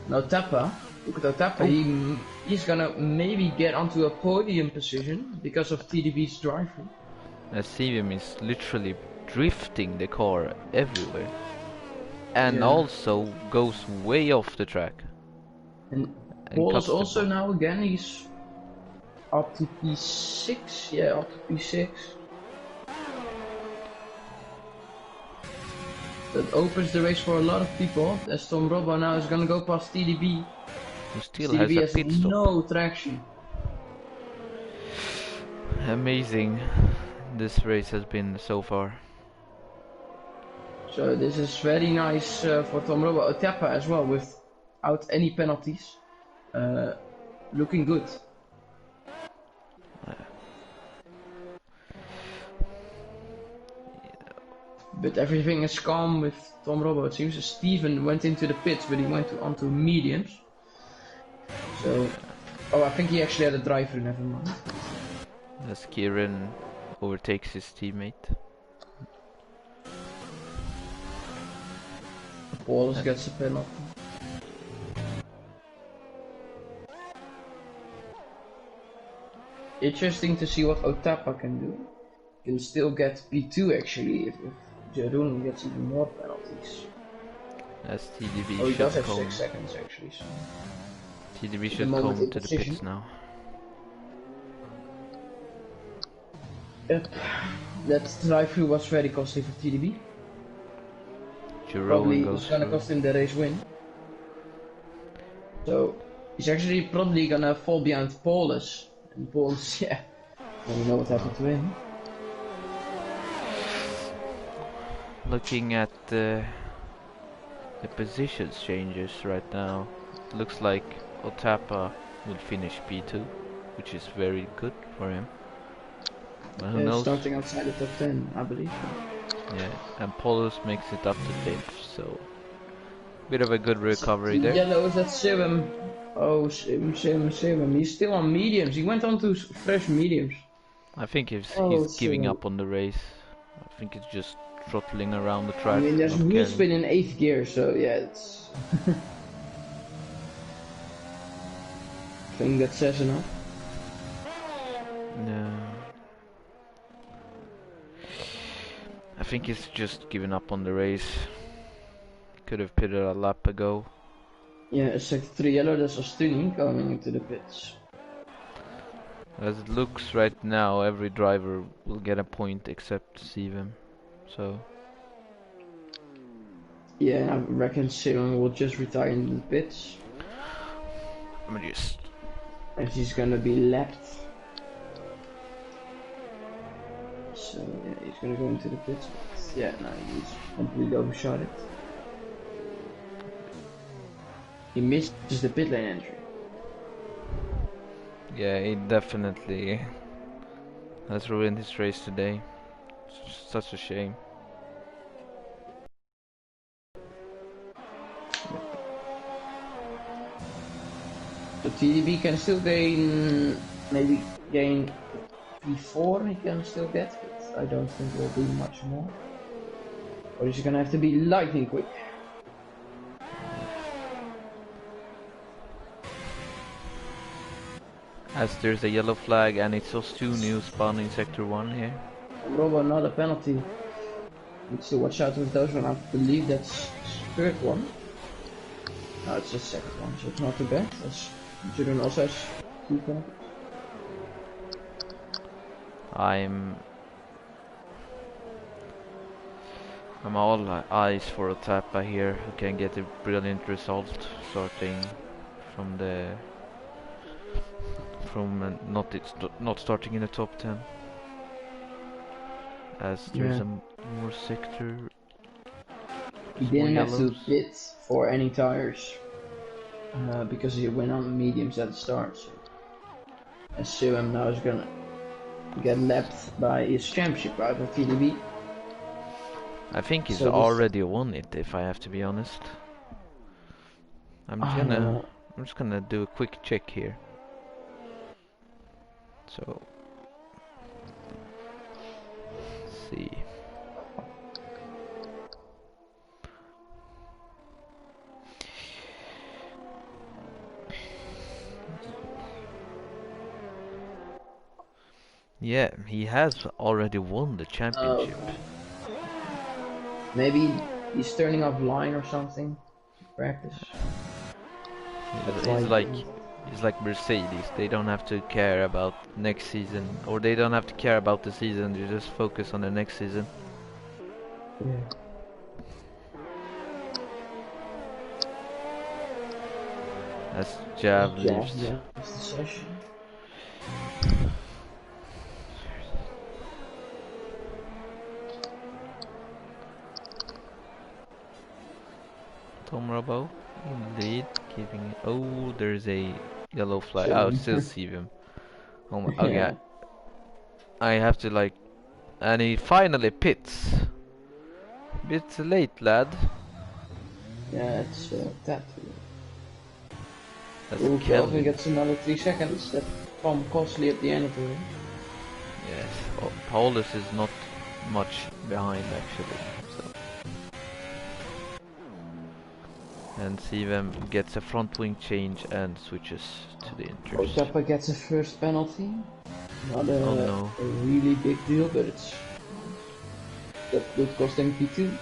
Now Tappa, look at Tappa. He's gonna maybe get onto a podium position because of TDB's driver. I see him is literally drifting the car everywhere, and also goes way off the track. And Paul is also now again, he's up to P6, yeah, up to P6. That opens the race for a lot of people, as Tom Robbo now is gonna go past TDB. Who still has a pit stop. No traction. Amazing this race has been so far. So this is very nice for Tom Robbo. Tappa as well, without any penalties. Looking good. But everything is calm with Tom Robbo. It seems Steven went into the pits, but he went onto mediums. So, oh, I think he actually had a driver, never mind. As Kieran overtakes his teammate. Paul gets a penalty. Interesting to see what Otapa can do. Can still get P2 actually if Jeroen gets even more penalties. As TDB he does have come. 6 seconds actually. So. TDB should come to the pits now. Yep, that drive-through was very costly for TDB. Probably was gonna cost him the race win. So he's actually probably gonna fall behind Paulus. And Paulus, yeah, I don't know what happened to him. Looking at the positions changes right now, it looks like Otapa will finish P2, which is very good for him. But who knows? Starting outside the top 10, I believe. Yeah, and Paulus makes it up to 5th, so bit of a good recovery there. Yellow is that Serum. Oh, Serum. He's still on mediums. He went on to fresh mediums. I think he's giving up on the race. I think it's just throttling around the track. I mean, there's wheel spin in 8th gear, so yeah, it's. I think that says enough. No. I think he's just giving up on the race. Could have pitted a lap ago. Yeah, sector 3 yellow, that's Ostuni coming into the pits. As it looks right now, every driver will get a point except Steven. So. Yeah, I reckon Simon will just retire in the pits. I'm just. And he's gonna be lapped. So yeah, he's gonna go into the pits. Yeah, no, he's completely overshot it. He misses the pit lane entry. Yeah, he definitely has ruined his race today. It's such a shame. So TDB can still gain, maybe gain P4 he can still get, but I don't think there'll be much more. Or is he gonna have to be lightning quick? As there's a yellow flag and it's Ostuni spawn in sector 1 here. Robo, another penalty. Needs to watch out with those one. I believe that's third one. No, it's the second one, so it's not too bad. Jordan also has 2 penalties. I'm all eyes for a Tappa here who can get a brilliant result starting from the not starting in the top 10, as there's Yeah. a more sector, He more didn't have to yellows. bid for any tires because he went on mediums at the start. So I assume now is gonna get lapped by his championship rival TDB. I think he's So this, already won it, if I have to be honest. I'm just I don't gonna know. I'm just gonna do a quick check here. So see. Yeah, he has already won the Oh, championship. okay. Maybe he's turning off line or something to practice. That's why He's he like didn't. he's like Mercedes. They don't have to care about next season, or they don't have to care about the season. They just focus on the next season. Yeah. As Jav Jeff leaves. left the session. Tom Robo in the lead, keeping it. Oh, there's a yellow flag. So Oh, still see him. Oh my, okay, yeah, I have to like, and he finally pits. Bit late, lad. yeah, it's tattoo. That's Oh, Kelvin Kelvin. gets another 3 seconds. That come costly at the end of the race. Yes, Paulus is not much behind actually. So, and Sivem gets a front wing change and switches to the inters. Otapa gets a first penalty. Not Oh no. a really big deal, but it's that would cost him P2.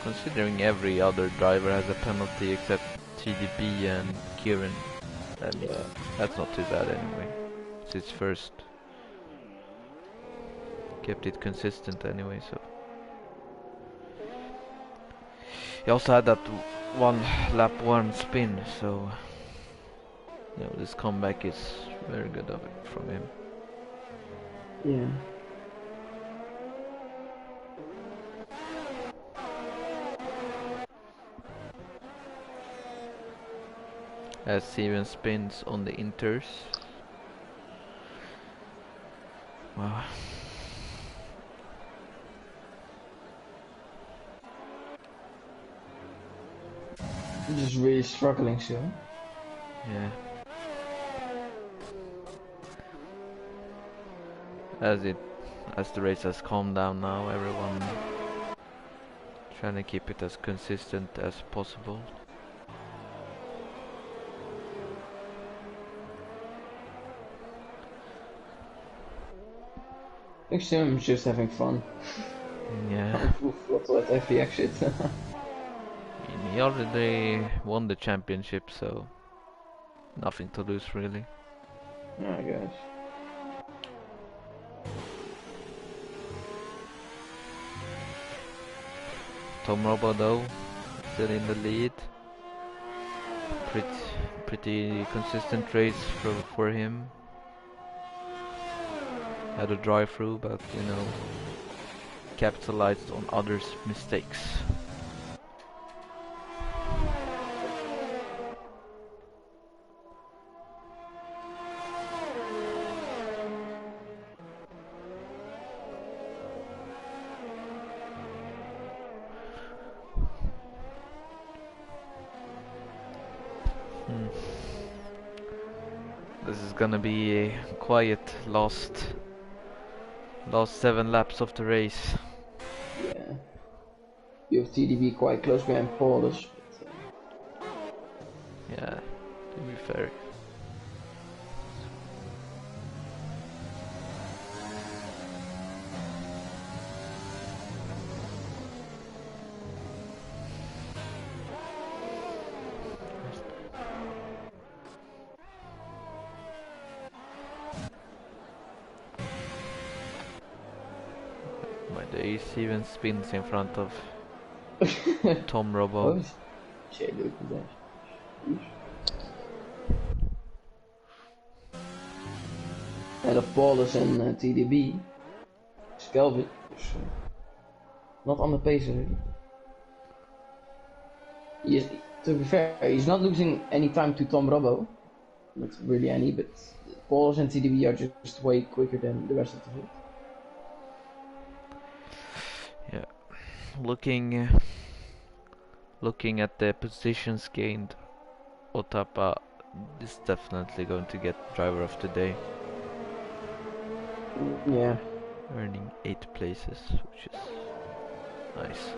Considering every other driver has a penalty except TDB and Kieran, then Yeah. that's not too bad anyway. It's his first. Kept it consistent anyway, so. He also had that one lap one spin, so you know this comeback is very good of it from him. Yeah. As Steven spins on the inters. Wow. He's just really struggling still. Yeah. As the race has calmed down now, everyone trying to keep it as consistent as possible. I think Sim's just having fun. Yeah. What FPX shit. He already won the championship, so nothing to lose really. I guess. Tom Robo though, still in the lead. Pretty, pretty consistent race for him. Had a drive through, but you know, capitalized on others' mistakes. This is gonna be a quiet last 7 laps of the race. Yeah. You have TDB quite close behind Paulus. Yeah, to be fair. Might The ace even spins in front of Tom Robo. Oh, şey leuk is En of Paulus en TDB is Kelvin. Dus not on the pace really. To be fair, he's not losing any time to Tom Robo. Not really any, but Paulus and TDB are just way quicker than the rest of the field. Yeah, looking at the positions gained, Otapa is definitely going to get driver of the day, Yeah. earning 8 places, which is nice.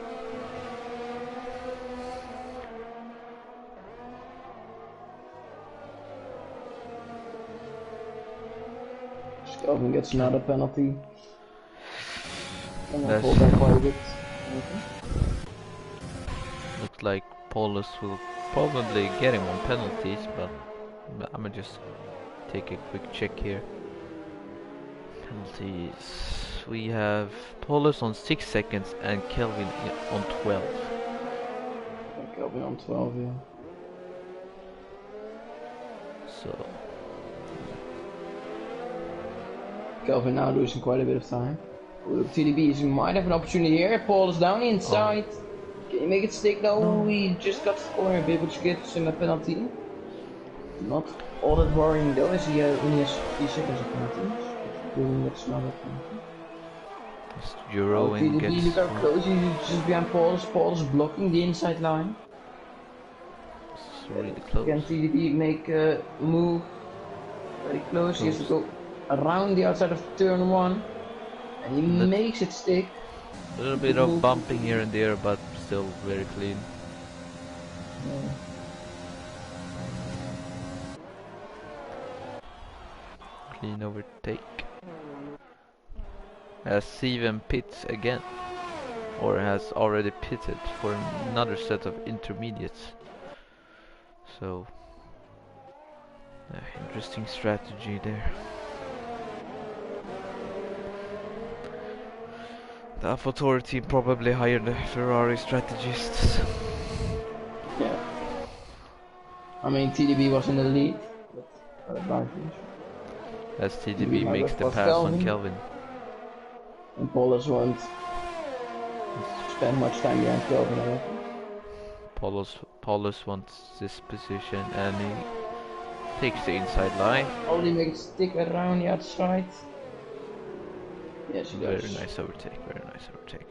Kelvin gets another penalty. And That's- pull back quite a bit. Looks like Paulus will probably get him on penalties, but I'm gonna just take a quick check here. Penalties. We have Paulus on 6 seconds and Kelvin on 12. Kelvin on 12, yeah. So Kelvin now losing quite a bit of time. Look, TDB might have an opportunity here. Paul is down inside. Oh. Can he make it stick? No, he just got to the corner a bit, which gives him a penalty. Not all that worrying though, as he only has 3 seconds of penalties. Doing that's not a penalty. TDB, look how close he's just behind Paulus. Paulus blocking the inside line. It's really close. Can TDB make a move? Very close. He has to go around the outside of turn 1. And he makes it stick. A little bit of bumping here and there, but still very clean. Yeah. Clean overtake. As Steven pits again, or has already pitted for another set of intermediates. So, interesting strategy there. The Authority probably hired the Ferrari strategists. Yeah. I mean, TDB was in the lead, but advantage. As TDB makes the pass on Kelvin. And Paulus won't spend much time behind Kelvin, I reckon. Paulus wants this position and he takes the inside line. Only make it stick around the outside. Yes, he does. Very nice overtake, very nice overtake.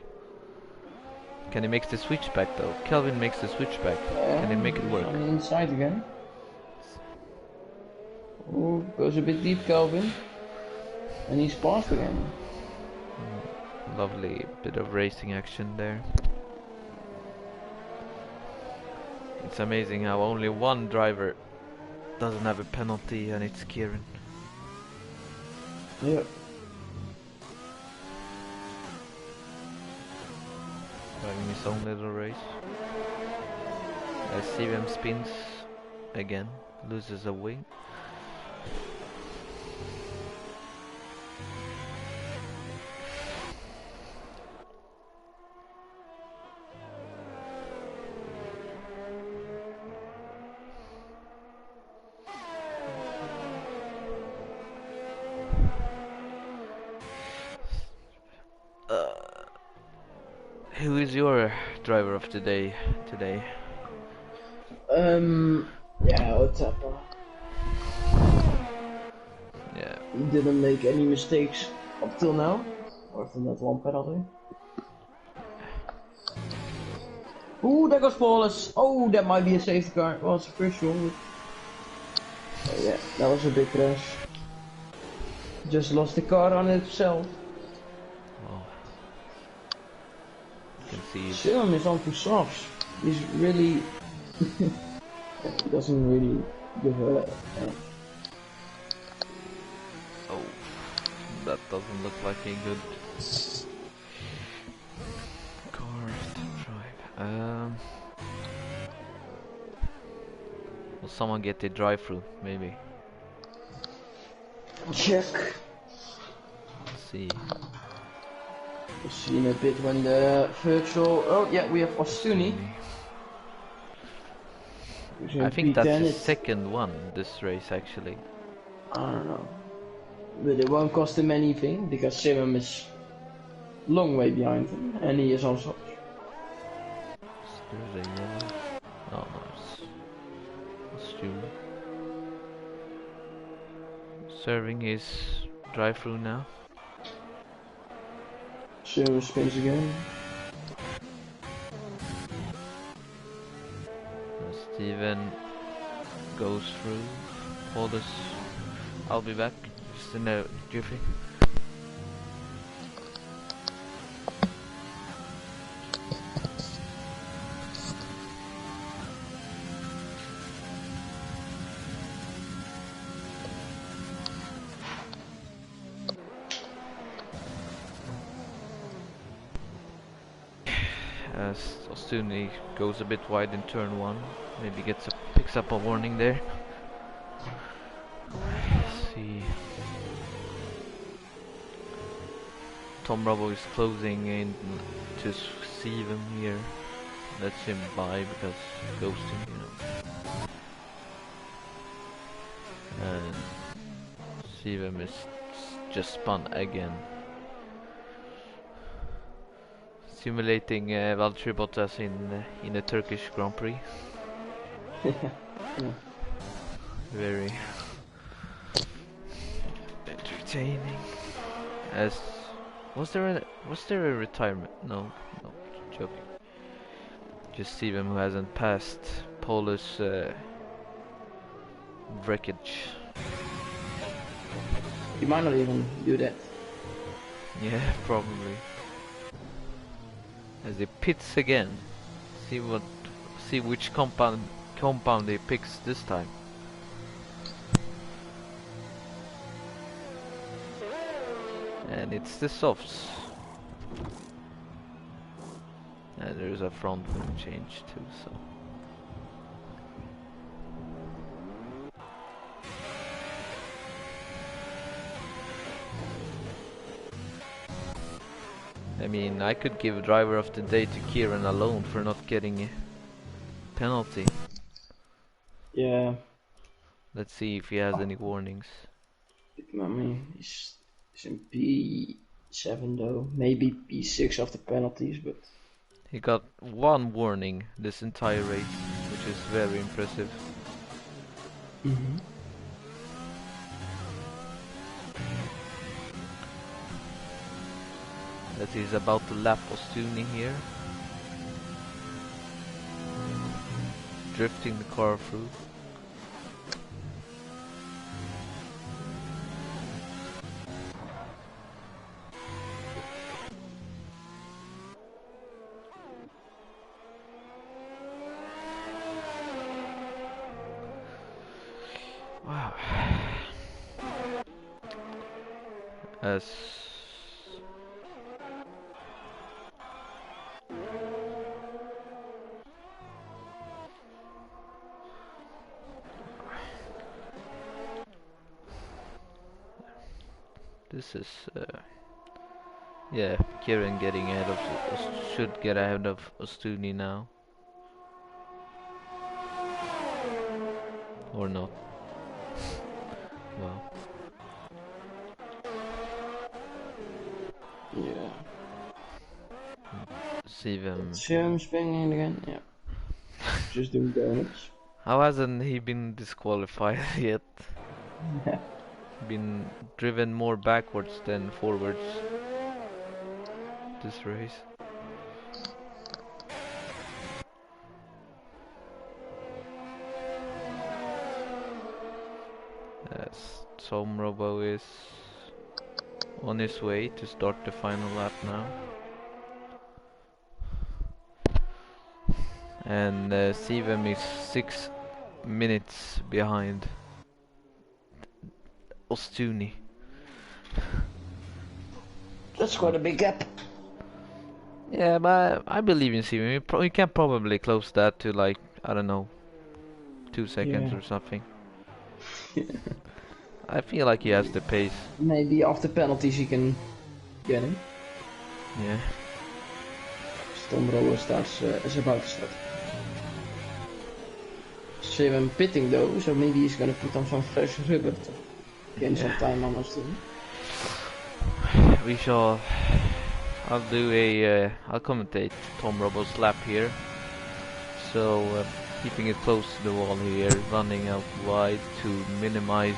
Can he make the switchback though? Kelvin makes the switchback. Yeah, can he make it work? On the inside again. Oh, goes a bit deep, Kelvin. And he's passed again. Lovely bit of racing action there. It's amazing how only one driver doesn't have a penalty, and it's Kieran. Yeah. Driving his own little race. As CVM spins again, loses a wing. Who is your driver of the day today? Yeah, Otapa. Yeah. He didn't make any mistakes up till now, apart from that one penalty. Ooh, there goes Paulus. Oh, that might be a safety car. Well, it's a first one. Oh, yeah, that was a big crash. Just lost the car on itself. Oh. You can see Sim is on to softs. He's really... he doesn't really give a... Oh, that doesn't look like a good car to drive. Will someone get the drive-through? Maybe. Check. Let's see. We'll see in a bit when the virtual. Oh yeah, we have Ostuni. Who's I in think that's P10. his It's second one this race actually. I don't know, but it won't cost him anything because Simon is long way behind him, and he is also. There's a yellow. Oh no, it's Stu. Serving his drive-through now. Simon spins again. Steven goes through. Hold us. I'll be back. Just in a jiffy. As soon he goes a bit wide in turn one, maybe picks up a warning there. Let's see. Tom Bravo is closing in to see them here. Lets him by because ghosting, you know. And Sivem is just spun again. Simulating Valtteri Bottas in a Turkish Grand Prix. Very entertaining. As was there a retirement? No, joking. Just Steven who hasn't passed Paulus wreckage. He might not even do that. Yeah, probably. As he pits again. See which compound he picks this time. And it's the softs. And there's a front wing change too, so. I mean, I could give driver of the day to Kieran alone for not getting a penalty. Yeah. Let's see if he has any warnings. I mean, he's in P7 though. Maybe P6 after penalties, but. He got one warning this entire race, which is very impressive. That he's about to lap Ostuni here. Drifting the car through. Wow. As this is yeah, Kieran getting ahead of should get ahead of Ostuni now. Or not. Well. Yeah. See them. Sim spinning again, yeah. Just doing donuts. How hasn't he been disqualified yet? Been driven more backwards than forwards this race. As Tom Robo is on his way to start the final lap now. And Sivem is 6 minutes behind Ostuni. That's quite a big gap. Yeah, but I believe in Sivem. We can probably close that to like, I don't know, 2 seconds or something. I feel like he has the pace. Maybe after penalties he can get him. Yeah. Tom Rowe starts is about to start. See him pitting though, so maybe he's gonna put on some fresh rubber to gain some time on us too. We shall. I'll do a. I'll commentate Tom Robo's lap here. So keeping it close to the wall here, running out wide to minimize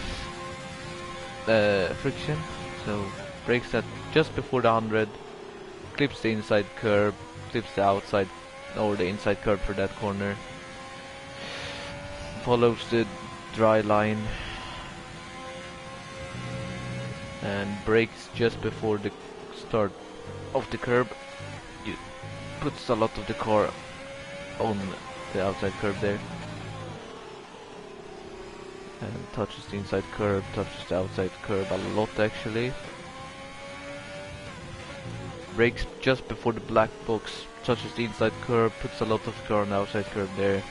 friction. So brakes at just before the 100, clips the inside curb, clips the outside or the inside curb for that corner. Follows the dry line and brakes just before the start of the curb. You puts a lot of the car on the outside curb there. And touches the inside curb, touches the outside curb a lot actually. Brakes just before the black box, touches the inside curb, puts a lot of the car on the outside curb there.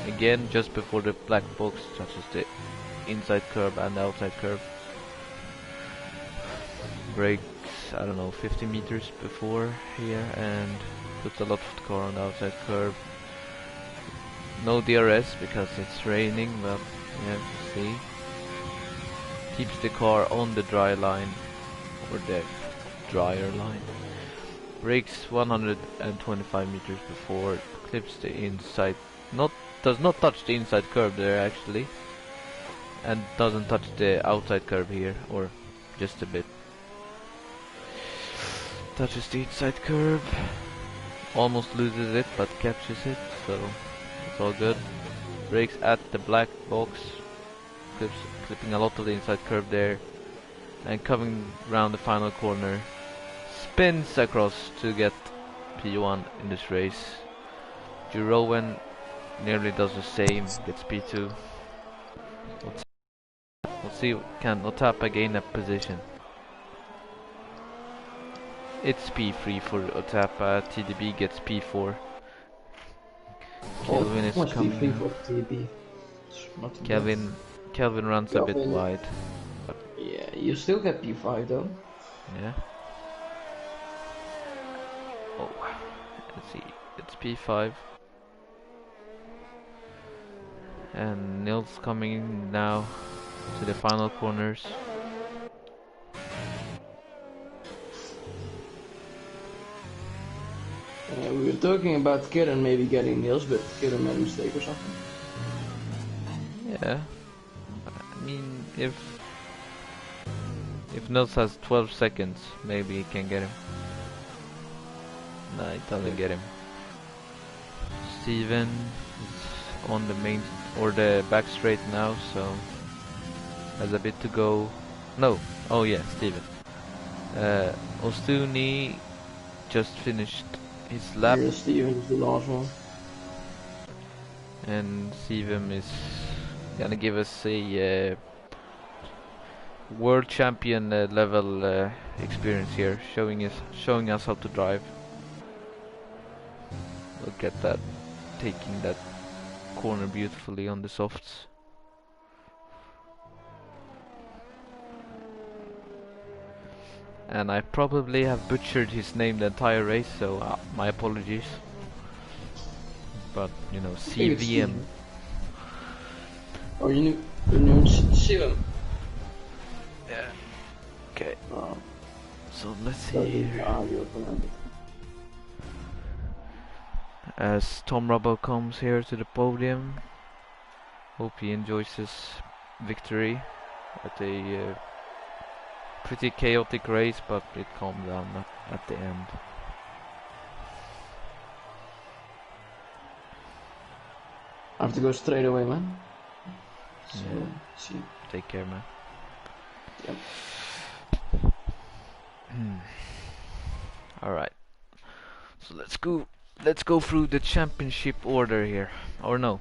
Again, just before the black box, touches the inside curb and the outside curb. Brakes, I don't know, 50 meters before here and puts a lot of the car on the outside curb. No DRS because it's raining, but yeah, see. Keeps the car on the dry line or the drier line. Brakes 125 meters before, clips the inside, does not touch the inside curb there actually, and doesn't touch the outside curb here, or just a bit. Touches the inside curb, almost loses it but catches it, so it's all good. Brakes at the black box, clipping a lot of the inside curb there, and coming round the final corner, spins across to get P1 in this race. Jeroen nearly does the same, gets P2. We'll see, can Otapa gain that position? It's P3 for Otapa, TDB gets P4. Kelvin is coming P3 now. for TB. Kelvin runs a bit wide. But yeah, you still get P5 though. yeah. Oh, let's see, it's P5. And Nils coming now to the final corners. We were talking about Kieran maybe getting Niels, but Kieran made a mistake or something. Yeah. I mean, if Nils has 12 seconds, maybe he can get him. Nah, he doesn't get him. Steven is on the main or the back straight now, so has a bit to go. No, oh yeah, Steven. Ostuni just finished his lap. Yeah, Steven is the last one. And Steven is gonna give us a world champion level experience here, showing us how to drive. Look at that, taking that corner beautifully on the softs. And I probably have butchered his name the entire race, so my apologies. But you know, CVM. Oh, you knew Steven. Yeah. Okay. Oh. So let's see here. As Tom Rubbo comes here to the podium. Hope he enjoys his victory at a pretty chaotic race, but it calmed down at the end. I have to go straight away, man. So, Yeah. see. Take care, man. Yep. Alright. So let's go through the championship order here. Or no.